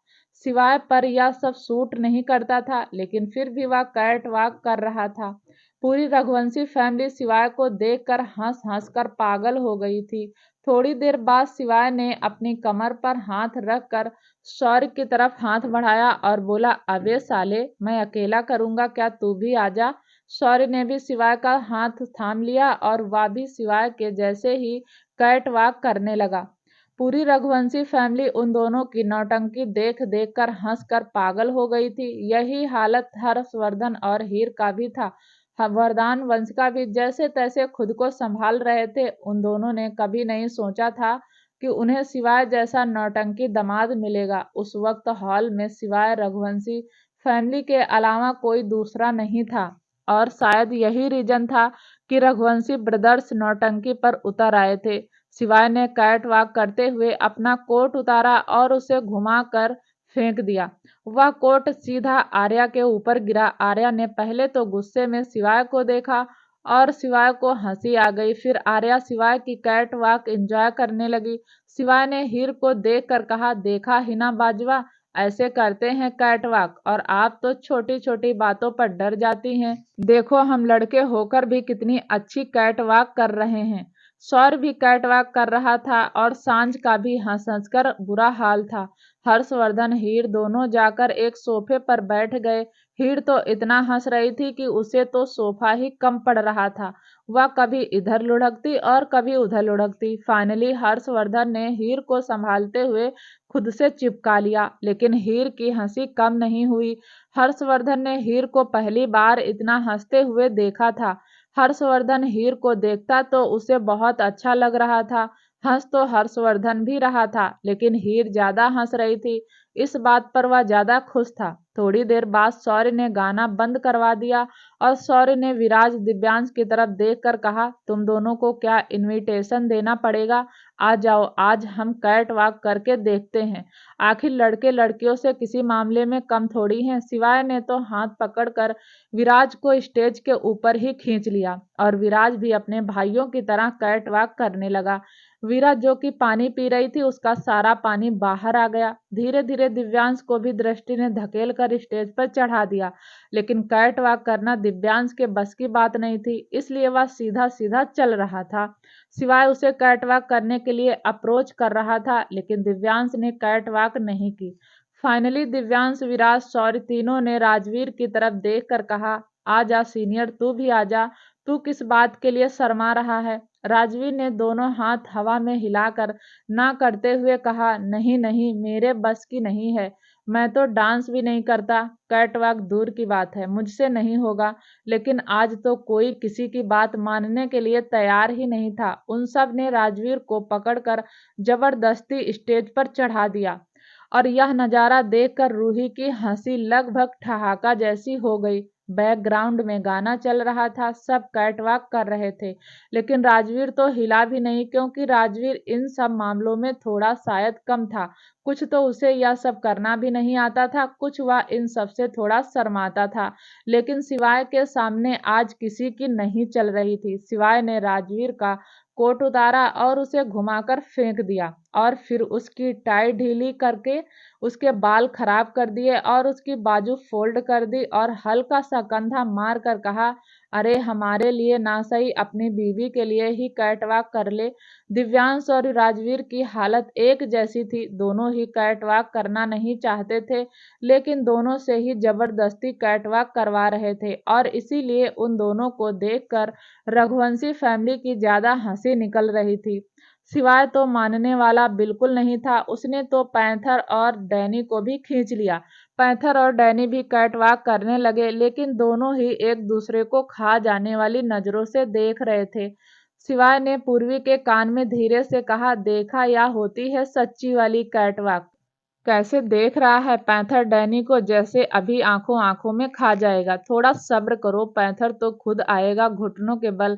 सिवाय पर यह सब सूट नहीं करता था, लेकिन फिर भी वह कैट वॉक कर रहा था। पूरी रघुवंशी फैमिली सिवाय को देखकर हंस हंस कर पागल हो गई थी। थोड़ी देर बाद सिवाय ने अपनी कमर पर हाथ रखकर शौर्य की तरफ हाथ बढ़ाया और बोला, अबे साले, मैं अकेला करूंगा क्या, तू भी आजा। शौर्य ने भी सिवाय का हाथ थाम लिया और वह भी सिवाय के जैसे ही कैट वॉक करने लगा। पूरी रघुवंशी फैमिली उन दोनों की नौटंकी देख देख कर हंस कर पागल हो गई थी। यही हालत हर्षवर्धन और हीर का भी था। वरदान वंश का भी जैसे तैसे खुद को संभाल रहे थे। उन दोनों ने कभी नहीं सोचा था कि उन्हें सिवाय जैसा नौटंकी दामाद मिलेगा। उस वक्त हॉल में सिवाय रघुवंशी फैमिली के अलावा कोई दूसरा नहीं था और शायद यही रीजन था कि रघुवंशी ब्रदर्स नौटंकी पर उतर आए थे। सिवाय ने कैट वॉक करते हुए अपना कोट उतारा और उसे घुमाकर फेंक दिया। वह कोट सीधा आर्या के ऊपर गिरा। आर्या ने पहले तो गुस्से में सिवाय को देखा और सिवाय को हंसी आ गई। फिर आर्या सिवाय की कैट वॉक एंजॉय करने लगी। सिवाय ने हीर को देखकर कहा, देखा हिना बाजवा, ऐसे करते हैं कैट वॉक, और आप तो छोटी छोटी बातों पर डर जाती हैं। देखो हम लड़के होकर भी कितनी अच्छी कैट वॉक कर रहे हैं। सौर भी कैटवॉक कर रहा था और सांझ का भी हंस हंस कर बुरा हाल था। हर्षवर्धन हीर दोनों जाकर एक सोफे पर बैठ गए। हीर तो इतना हंस रही थी कि उसे तो सोफा ही कम पड़ रहा था। वह कभी इधर लुढ़कती और कभी उधर लुढ़कती। फाइनली हर्षवर्धन ने हीर को संभालते हुए खुद से चिपका लिया, लेकिन हीर की हंसी कम नहीं हुई। हर्षवर्धन ने हीर को पहली बार इतना हंसते हुए देखा था। हर्षवर्धन हीर को देखता तो उसे बहुत अच्छा लग रहा था। हंस तो हर्षवर्धन भी रहा था, लेकिन हीर ज्यादा हंस रही थी। इस बात पर वह ज्यादा खुश था। थोड़ी देर बाद शौर्य ने गाना बंद करवा दिया और शौर्य ने विराज दिव्यांश की तरफ देखकर कहा, तुम दोनों को क्या इनविटेशन देना पड़ेगा? आ जाओ, आज हम कैट वॉक करके देखते हैं। आखिर लड़के लड़कियों से किसी मामले में कम थोड़ी हैं। सिवाय ने तो हाथ पकड़कर विराज को स्टेज के ऊपर ही खींच लिया और विराज भी अपने भाइयों की तरह कैट वॉक करने लगा। विराज जो कि पानी पी रही थी, उसका सारा पानी बाहर आ गया। धीरे धीरे दिव्यांश को भी दृष्टि ने धकेल कर स्टेज पर चढ़ा दिया, लेकिन कैट वॉक करना दिव्यांश के बस की बात नहीं थी, इसलिए वह सीधा सीधा चल रहा था। सिवाय उसे कैट वॉक करने के लिए अप्रोच कर रहा था, लेकिन दिव्यांश ने कैट वॉक नहीं की। फाइनली दिव्यांश, विराज, शौर्य तीनों ने राजवीर की तरफ देखकर कहा, आजा सीनियर, तू भी आजा, तू किस बात के लिए शर्मा रहा है? राजवीर ने दोनों हाथ हवा में हिलाकर ना करते हुए कहा, नहीं नहीं, मेरे बस की नहीं है, मैं तो डांस भी नहीं करता, कैटवॉक दूर की बात है, मुझसे नहीं होगा। लेकिन आज तो कोई किसी की बात मानने के लिए तैयार ही नहीं था। उन सब ने राजवीर को पकड़कर जबरदस्ती स्टेज पर चढ़ा दिया और यह नजारा देखकर रूही की हंसी लगभग ठहाका जैसी हो गई। बैकग्राउंड में गाना चल रहा था, सब कैटवॉक कर रहे थे, लेकिन राजवीर तो हिला भी नहीं, क्योंकि राजवीर इन सब मामलों में थोड़ा शायद कम था। कुछ तो उसे यह सब करना भी नहीं आता था, कुछ वह इन सब से थोड़ा शर्माता था। लेकिन सिवाय के सामने आज किसी की नहीं चल रही थी। सिवाय ने राजवीर का कोट उतारा और उसे घुमाकर फेंक दिया और फिर उसकी टाई ढीली करके उसके बाल खराब कर दिए और उसकी बाजू फोल्ड कर दी और हल्का सा कंधा मार कर कहा, अरे हमारे लिए ना सही, अपनी बीवी के लिए ही कैटवॉक कर ले। दिव्यांश और राजवीर की हालत एक जैसी थी। दोनों ही कैटवॉक करना नहीं चाहते थे, लेकिन दोनों से ही जबरदस्ती कैटवॉक करवा रहे थे और इसीलिए उन दोनों को देखकर रघुवंशी फैमिली की ज्यादा हंसी निकल रही थी। सिवाय तो मानने वाला बिल्कुल नहीं था। उसने तो पैंथर और डैनी को भी खींच लिया। पैंथर और डैनी भी कैटवॉक करने लगे, लेकिन दोनों ही एक दूसरे को खा जाने वाली नजरों से देख रहे थे। सिवाय ने पूर्वी के कान में धीरे से कहा, देखा, यह होती है सच्ची वाली कैटवॉक। कैसे देख रहा है पैंथर डैनी को जैसे अभी आंखों आंखों में खा जाएगा। थोड़ा सब्र करो, पैंथर तो खुद आएगा घुटनों के बल।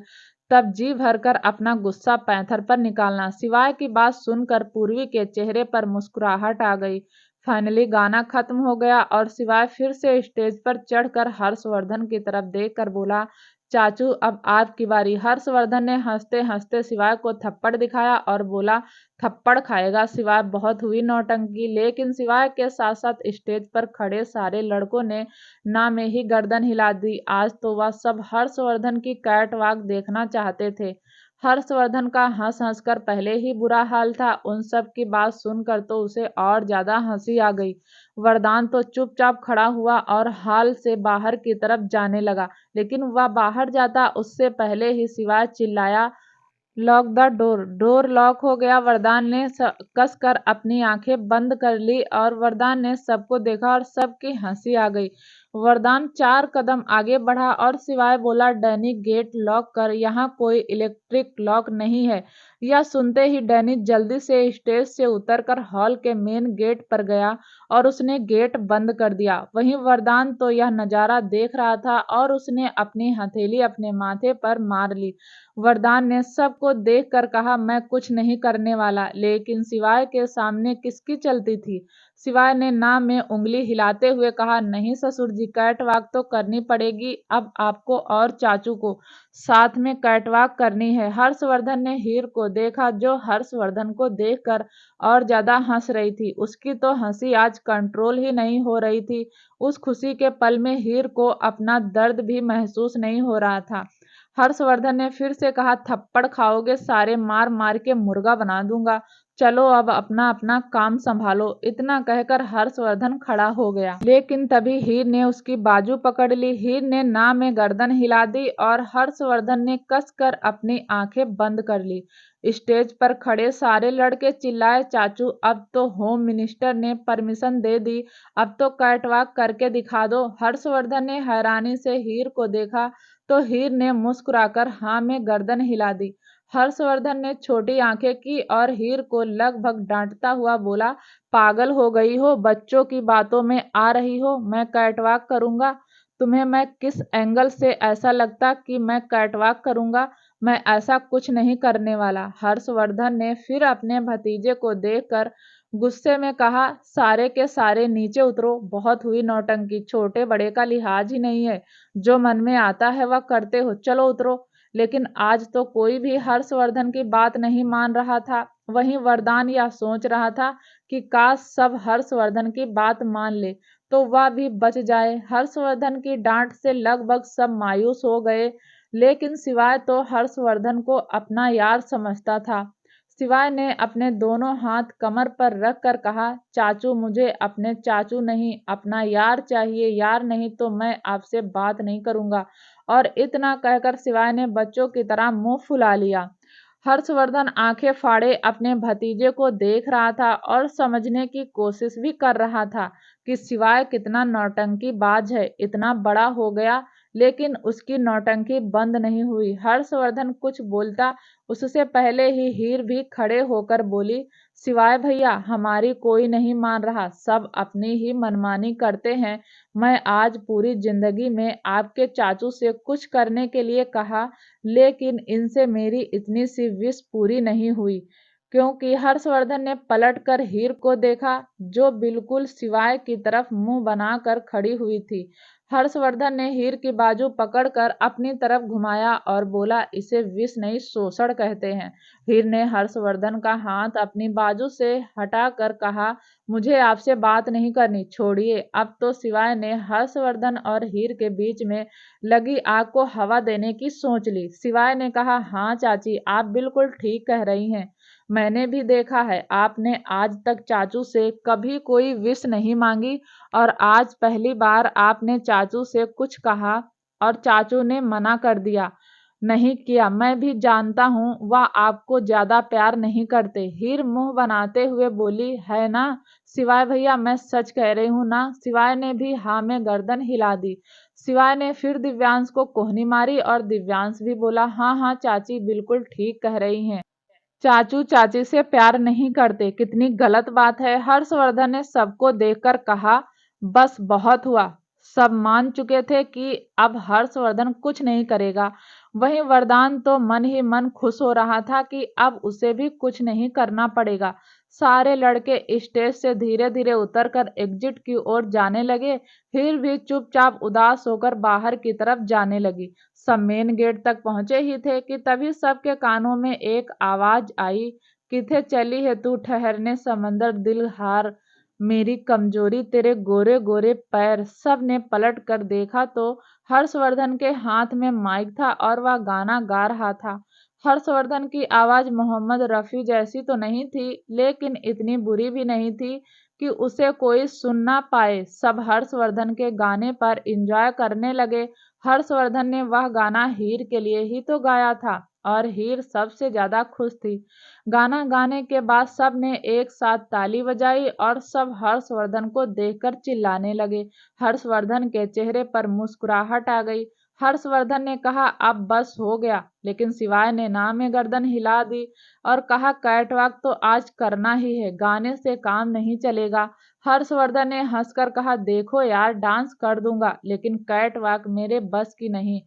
तब जी भरकर अपना गुस्सा पैंथर पर निकालना। शिवाय की बात सुनकर पूर्वी के चेहरे पर मुस्कुराहट आ गई। फाइनली गाना खत्म हो गया और शिवाय फिर से स्टेज पर चढ़कर हर्षवर्धन की तरफ देखकर बोला, चाचू अब आपकी बारी। हर्षवर्धन ने हंसते हंसते शिवाय को थप्पड़ दिखाया और बोला, थप्पड़ खाएगा शिवाय, बहुत हुई नौटंकी। लेकिन शिवाय के साथ साथ स्टेज पर खड़े सारे लड़कों ने ना में ही गर्दन हिला दी। आज तो वह सब हर्षवर्धन की कैटवॉक देखना चाहते थे। हर्षवर्धन का हंस हंस कर पहले ही बुरा हाल था, उन सब की बात सुनकर तो उसे और ज्यादा हंसी आ गई। वरदान तो चुपचाप खड़ा हुआ और हॉल से बाहर की तरफ जाने लगा। लेकिन वह बाहर जाता उससे पहले ही शिवाय चिल्लाया, lock the door. Door lock हो गया। वरदान ने कस कर अपनी आंखें बंद कर ली और वरदान ने सबको देखा और सबकी हंसी आ गई। वरदान 4 कदम आगे बढ़ा और सिवाय बोला, डैनी गेट लॉक कर, यहाँ कोई इलेक्ट्रिक लॉक नहीं है। यह सुनते ही डैनी जल्दी से स्टेज से उतरकर हॉल के मेन गेट पर गया और उसने गेट बंद कर दिया। वहीं वरदान तो यह नजारा देख रहा था और उसने अपनी हथेली अपने माथे पर मार ली। वरदान ने सबको देखकर कहा, मैं कुछ नहीं करने वाला। लेकिन शिवाय के सामने किसकी चलती थी? शिवाय ने ना में उंगली हिलाते हुए कहा, नहीं ससुर जी, कैटवॉक तो करनी पड़ेगी। अब आपको और चाचू को साथ में कैटवॉक करनी है। हर्षवर्धन ने हीर को देखा जो हर्षवर्धन को देखकर और ज्यादा हंस रही थी। उसकी तो हंसी आज कंट्रोल ही नहीं हो रही थी। उस खुशी के पल में हीर को अपना दर्द भी महसूस नहीं हो रहा था। हर्षवर्धन ने फिर से कहा, थप्पड़ खाओगे सारे, मार मार के मुर्गा बना दूंगा। चलो अब अपना अपना काम संभालो। इतना कहकर हर्षवर्धन खड़ा हो गया। लेकिन तभी हीर ने उसकी बाजू पकड़ ली। हीर ने ना में गर्दन हिला दी और हर्षवर्धन ने कसकर अपनी आंखें बंद कर ली। स्टेज पर खड़े सारे लड़के चिल्लाए, चाचू अब तो होम मिनिस्टर ने परमिशन दे दी, अब तो कैटवॉक करके दिखा दो। हर्षवर्धन ने हैरानी से हीर को देखा तो हीर ने मुस्कुराकर हाँ में गर्दन हिला दी। हर्षवर्धन ने छोटी आंखें की और हीर को लगभग डांटता हुआ बोला, पागल हो गई हो, बच्चों की बातों में आ रही हो। मैं कैटवॉक करूंगा? तुम्हें मैं किस एंगल से ऐसा लगता कि मैं कैटवॉक करूंगा? मैं ऐसा कुछ नहीं करने वाला। हर्षवर्धन ने फिर अपने भतीजे को देखकर गुस्से में कहा, सारे के सारे नीचे उतरो, बहुत हुई नौटंकी, छोटे बड़े का लिहाज ही नहीं है, जो मन में आता है वह करते हो, चलो उतरो। लेकिन आज तो कोई भी हर्षवर्धन की बात नहीं मान रहा था। वहीं वरदान यह सोच रहा था कि काश सब हर्षवर्धन की बात मान ले तो वह भी बच जाए। हर्षवर्धन की डांट से लगभग सब मायूस हो गए। लेकिन शिवाय तो हर्षवर्धन को अपना यार समझता था। शिवाय ने अपने दोनों हाथ कमर पर रख कर कहा, चाचू मुझे अपने चाचू नहीं अपना यार चाहिए, यार नहीं तो मैं आपसे बात नहीं करूंगा। और इतना कहकर शिवाय ने बच्चों की तरह मुंह फुला लिया। हर्षवर्धन आंखें फाड़े अपने भतीजे को देख रहा था और समझने की कोशिश भी कर रहा था कि शिवाय कितना नौटंकी बाज है, इतना बड़ा हो गया लेकिन उसकी नौटंकी बंद नहीं हुई। हर्षवर्धन कुछ बोलता उससे पहले ही हीर भी खड़े होकर बोली, शिवाय भैया हमारी कोई नहीं मान रहा, सब अपनी ही मनमानी करते हैं। मैं आज पूरी जिंदगी में आपके चाचू से कुछ करने के लिए कहा लेकिन इनसे मेरी इतनी सी विश पूरी नहीं हुई। क्योंकि हर्षवर्धन ने पलट कर हीर को देखा जो बिल्कुल शिवाय की तरफ मुंह बनाकर खड़ी हुई थी। हर्षवर्धन ने हीर की बाजू पकड़कर अपनी तरफ घुमाया और बोला, इसे विष नहीं शोषण कहते हैं। हीर ने हर्षवर्धन का हाथ अपनी बाजू से हटाकर कहा, मुझे आपसे बात नहीं करनी, छोड़िए। अब तो शिवाय ने हर्षवर्धन और हीर के बीच में लगी आग को हवा देने की सोच ली। शिवाय ने कहा, हाँ चाची आप बिल्कुल ठीक कह रही हैं। मैंने भी देखा है आपने आज तक चाचू से कभी कोई विश नहीं मांगी और आज पहली बार आपने चाचू से कुछ कहा और चाचू ने मना कर दिया, नहीं किया। मैं भी जानता हूँ वह आपको ज्यादा प्यार नहीं करते। हीर मुंह बनाते हुए बोली, है ना शिवाय भैया, मैं सच कह रही हूँ ना? शिवाय ने भी हाँ में गर्दन हिला दी। शिवाय ने फिर दिव्यांश को कोहनी मारी और दिव्यांश भी बोला, हाँ हाँ चाची बिल्कुल ठीक कह रही हैं। चाचू चाची से प्यार नहीं करते, कितनी गलत बात है। हर्षवर्धन ने सबको देखकर कहा, बस बहुत हुआ। सब मान चुके थे कि अब हर्षवर्धन कुछ नहीं करेगा। वहीं वरदान तो मन ही मन खुश हो रहा था कि अब उसे भी कुछ नहीं करना पड़ेगा। सारे लड़के स्टेज से धीरे धीरे उतरकर एग्जिट की ओर जाने लगे। हीर भी चुपचाप उदास होकर बाहर की तरफ जाने लगी। सब मेन गेट तक पहुंचे ही थे कि तभी सबके कानों में एक आवाज आई, किथे चली है तू ठहरने समंदर दिल हार, मेरी कमजोरी तेरे गोरे गोरे पैर। सब ने पलट कर देखा तो हर्षवर्धन के हाथ में माइक था और वह गाना गा रहा था। हर्षवर्धन की आवाज मोहम्मद रफी जैसी तो नहीं थी, लेकिन इतनी बुरी भी नहीं थी कि उसे कोई सुन ना पाए। सब हर्षवर्धन के गाने पर एंजॉय करने लगे। हर्षवर्धन ने वह गाना हीर के लिए ही तो गाया था और हीर सबसे ज्यादा खुश थी। गाना गाने के बाद सब ने एक साथ ताली बजाई और सब हर्षवर्धन को देखकर चिल्लाने लगे। हर्षवर्धन के चेहरे पर मुस्कुराहट आ गई। हर्षवर्धन ने कहा, अब बस हो गया, लेकिन शिवाय ने ना में गर्दन हिला दी और कहा, कैटवॉक तो आज करना ही है, गाने से काम नहीं चलेगा। हर्षवर्धन ने हंसकर कहा, देखो यार, डांस कर दूंगा, लेकिन कैटवॉक मेरे बस की नहीं।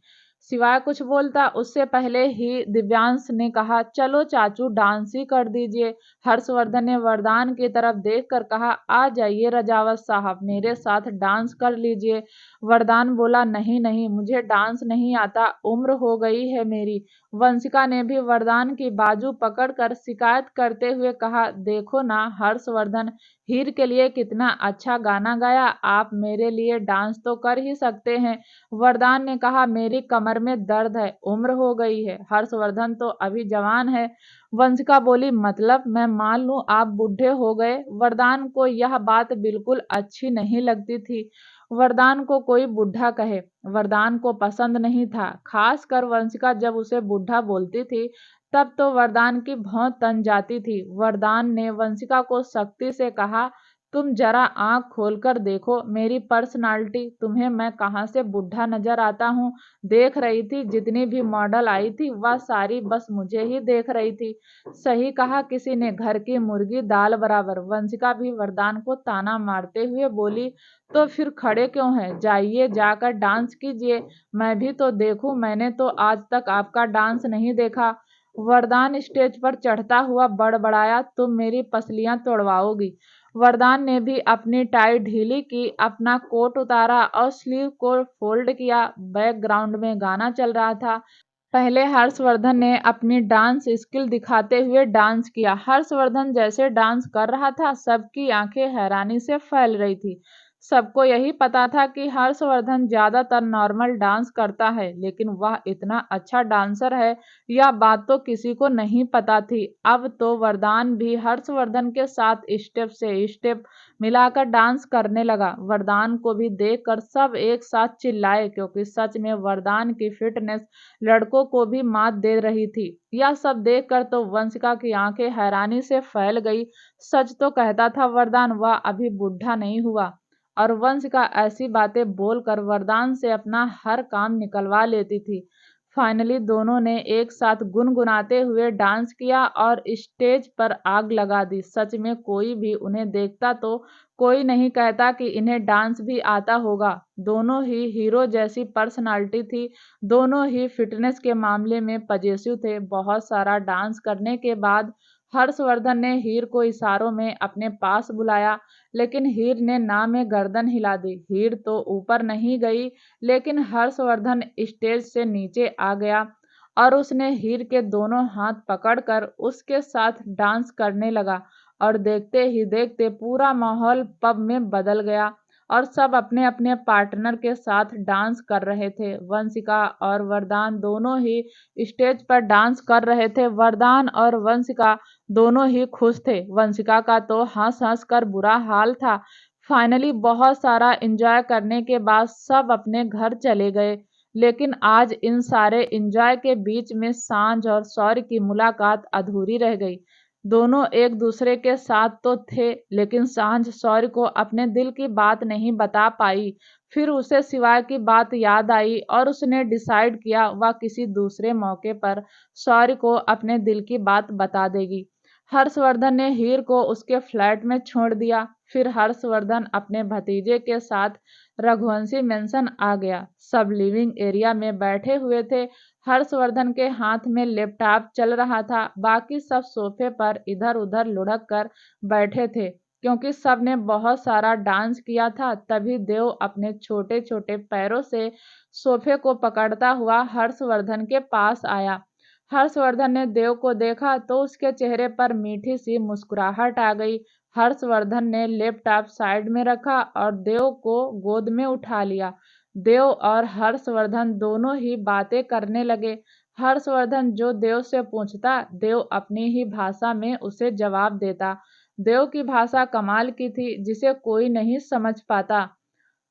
सिवाय कुछ बोलता उससे पहले ही दिव्यांश ने कहा, चलो चाचू डांस ही कर दीजिए। हर्षवर्धन ने वरदान की तरफ देखकर कहा, आ जाइए रजावत साहब, मेरे साथ डांस कर लीजिए। वरदान बोला, नहीं नहीं, मुझे डांस नहीं आता, उम्र हो गई है मेरी। वंशिका ने भी वरदान की बाजू पकड़कर शिकायत करते हुए कहा, देखो ना हर्षवर्धन, हीर के लिए कितना अच्छा गाना गाया, आप मेरे लिए डांस तो कर ही सकते हैं। वरदान ने कहा, मेरी कमर में दर्द है, उम्र हो गई है, हर्षवर्धन तो अभी जवान है। वंशिका बोली, मतलब मैं मान लूं आप बूढ़े हो गए। वरदान को यह बात बिल्कुल अच्छी नहीं लगती थी। वरदान को कोई बूढ़ा कहे, वरदान को पसंद नहीं था। खासकर वंशिका जब उसे बूढ़ा बोलती थी तब तो वरदान की भौं तन जाती थी। वरदान ने वंशिका को सख्ती से कहा, तुम जरा आंख खोलकर देखो मेरी पर्सनालिटी, तुम्हें मैं कहाँ से बूढ़ा नजर आता हूँ। देख रही थी जितनी भी मॉडल आई थी वह सारी बस मुझे ही देख रही थी। सही कहा किसी ने, घर की मुर्गी दाल बराबर। वंशिका भी वरदान को ताना मारते हुए बोली, तो फिर खड़े क्यों हैं, जाइए जाकर डांस कीजिए, मैं भी तो देखूं, मैंने तो आज तक आपका डांस नहीं देखा। वरदान स्टेज पर चढ़ता हुआ बड़बड़ाया, तुम मेरी पसलियां तोड़वाओगी। वरदान ने भी अपनी टाई ढीली की, अपना कोट उतारा और स्लीव को फोल्ड किया। बैकग्राउंड में गाना चल रहा था। पहले हर्षवर्धन ने अपनी डांस स्किल दिखाते हुए डांस किया। हर्षवर्धन जैसे डांस कर रहा था सबकी आंखें हैरानी से फैल रही थी। सबको यही पता था कि हर्षवर्धन ज्यादातर नॉर्मल डांस करता है, लेकिन वह इतना अच्छा डांसर है यह बात तो किसी को नहीं पता थी। अब तो वरदान भी हर्षवर्धन के साथ स्टेप से स्टेप मिलाकर डांस करने लगा। वरदान को भी देखकर सब एक साथ चिल्लाए, क्योंकि सच में वरदान की फिटनेस लड़कों को भी मात दे रही थी। यह सब देखकर तो वंशिका की आंखें हैरानी से फैल गई। सच तो कहता था वरदान, वह अभी बूढ़ा नहीं हुआ। और वंशिका ऐसी बातें बोलकर वरदान से अपना हर काम निकलवा लेती थी। फाइनली दोनों ने एक साथ गुनगुनाते हुए डांस किया और स्टेज पर आग लगा दी। सच में कोई भी उन्हें देखता तो कोई नहीं कहता कि इन्हें डांस भी आता होगा। दोनों ही हीरो जैसी पर्सनालिटी थी, दोनों ही फिटनेस के मामले में पजेसिव थे। बहुत सारा डांस करने के बाद हर्षवर्धन ने हीर को इशारों में अपने पास बुलाया, लेकिन हीर ने ना में गर्दन हिला दी। हीर तो ऊपर नहीं गई, लेकिन हर्षवर्धन स्टेज से नीचे आ गया और उसने हीर के दोनों हाथ पकड़कर उसके साथ डांस करने लगा। और देखते ही देखते पूरा माहौल पब में बदल गया और सब अपने अपने पार्टनर के साथ डांस कर रहे थे। वंशिका और वरदान दोनों ही स्टेज पर डांस कर रहे थे। वरदान और वंशिका दोनों ही खुश थे। वंशिका का तो हंस हंस कर बुरा हाल था। फाइनली बहुत सारा एंजॉय करने के बाद सब अपने घर चले गए। लेकिन आज इन सारे एंजॉय के बीच में सांझ और शौर्य की मुलाकात अधूरी रह गई। दोनों एक दूसरे के साथ तो थे, लेकिन सांझ शौर्य को अपने दिल की बात नहीं बता पाई। फिर उसे शिवा की बात याद आई और उसने डिसाइड किया वह किसी दूसरे मौके पर शौर्य को अपने दिल की बात बता देगी। हर्षवर्धन ने हीर को उसके फ्लैट में छोड़ दिया। फिर हर्षवर्धन अपने भतीजे के साथ रघुवंशी मेंशन आ गया। सब लिविंग एरिया में बैठे हुए थे। हर्षवर्धन के हाथ में लैपटॉप चल रहा था। बाकी सब सोफे पर इधर उधर लुढ़क कर बैठे थे। क्योंकि सब ने बहुत सारा डांस किया था, तभी देव अपने छोटे छोटे पैरों से सोफे को पकड़ता हुआ हर्षवर्धन के पास आया। हर्षवर्धन ने देव को देखा तो उसके चेहरे पर मीठी सी मुस्कुराहट आ गई। हर्षवर्धन ने लैपटॉप साइड में रखा और देव को गोद में उठा लिया। देव और हर्षवर्धन दोनों ही बातें करने लगे। हर्षवर्धन जो देव से पूछता, देव अपनी ही भाषा में उसे जवाब देता। देव की भाषा कमाल की थी, जिसे कोई नहीं समझ पाता।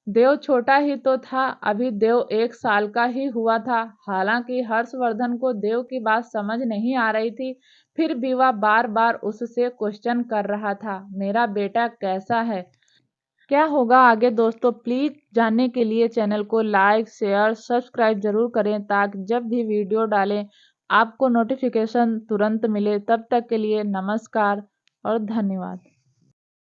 देव छोटा ही तो था, अभी देव 1 साल का ही हुआ था। हालांकि हर्षवर्धन को देव की बात समझ नहीं आ रही थी, फिर भी वह बार बार उससे क्वेश्चन कर रहा था, मेरा बेटा कैसा है। क्या होगा आगे दोस्तों, प्लीज जानने के लिए चैनल को लाइक शेयर सब्सक्राइब जरूर करें, ताकि जब भी वीडियो डालें आपको नोटिफिकेशन तुरंत मिले। तब तक के लिए नमस्कार और धन्यवाद।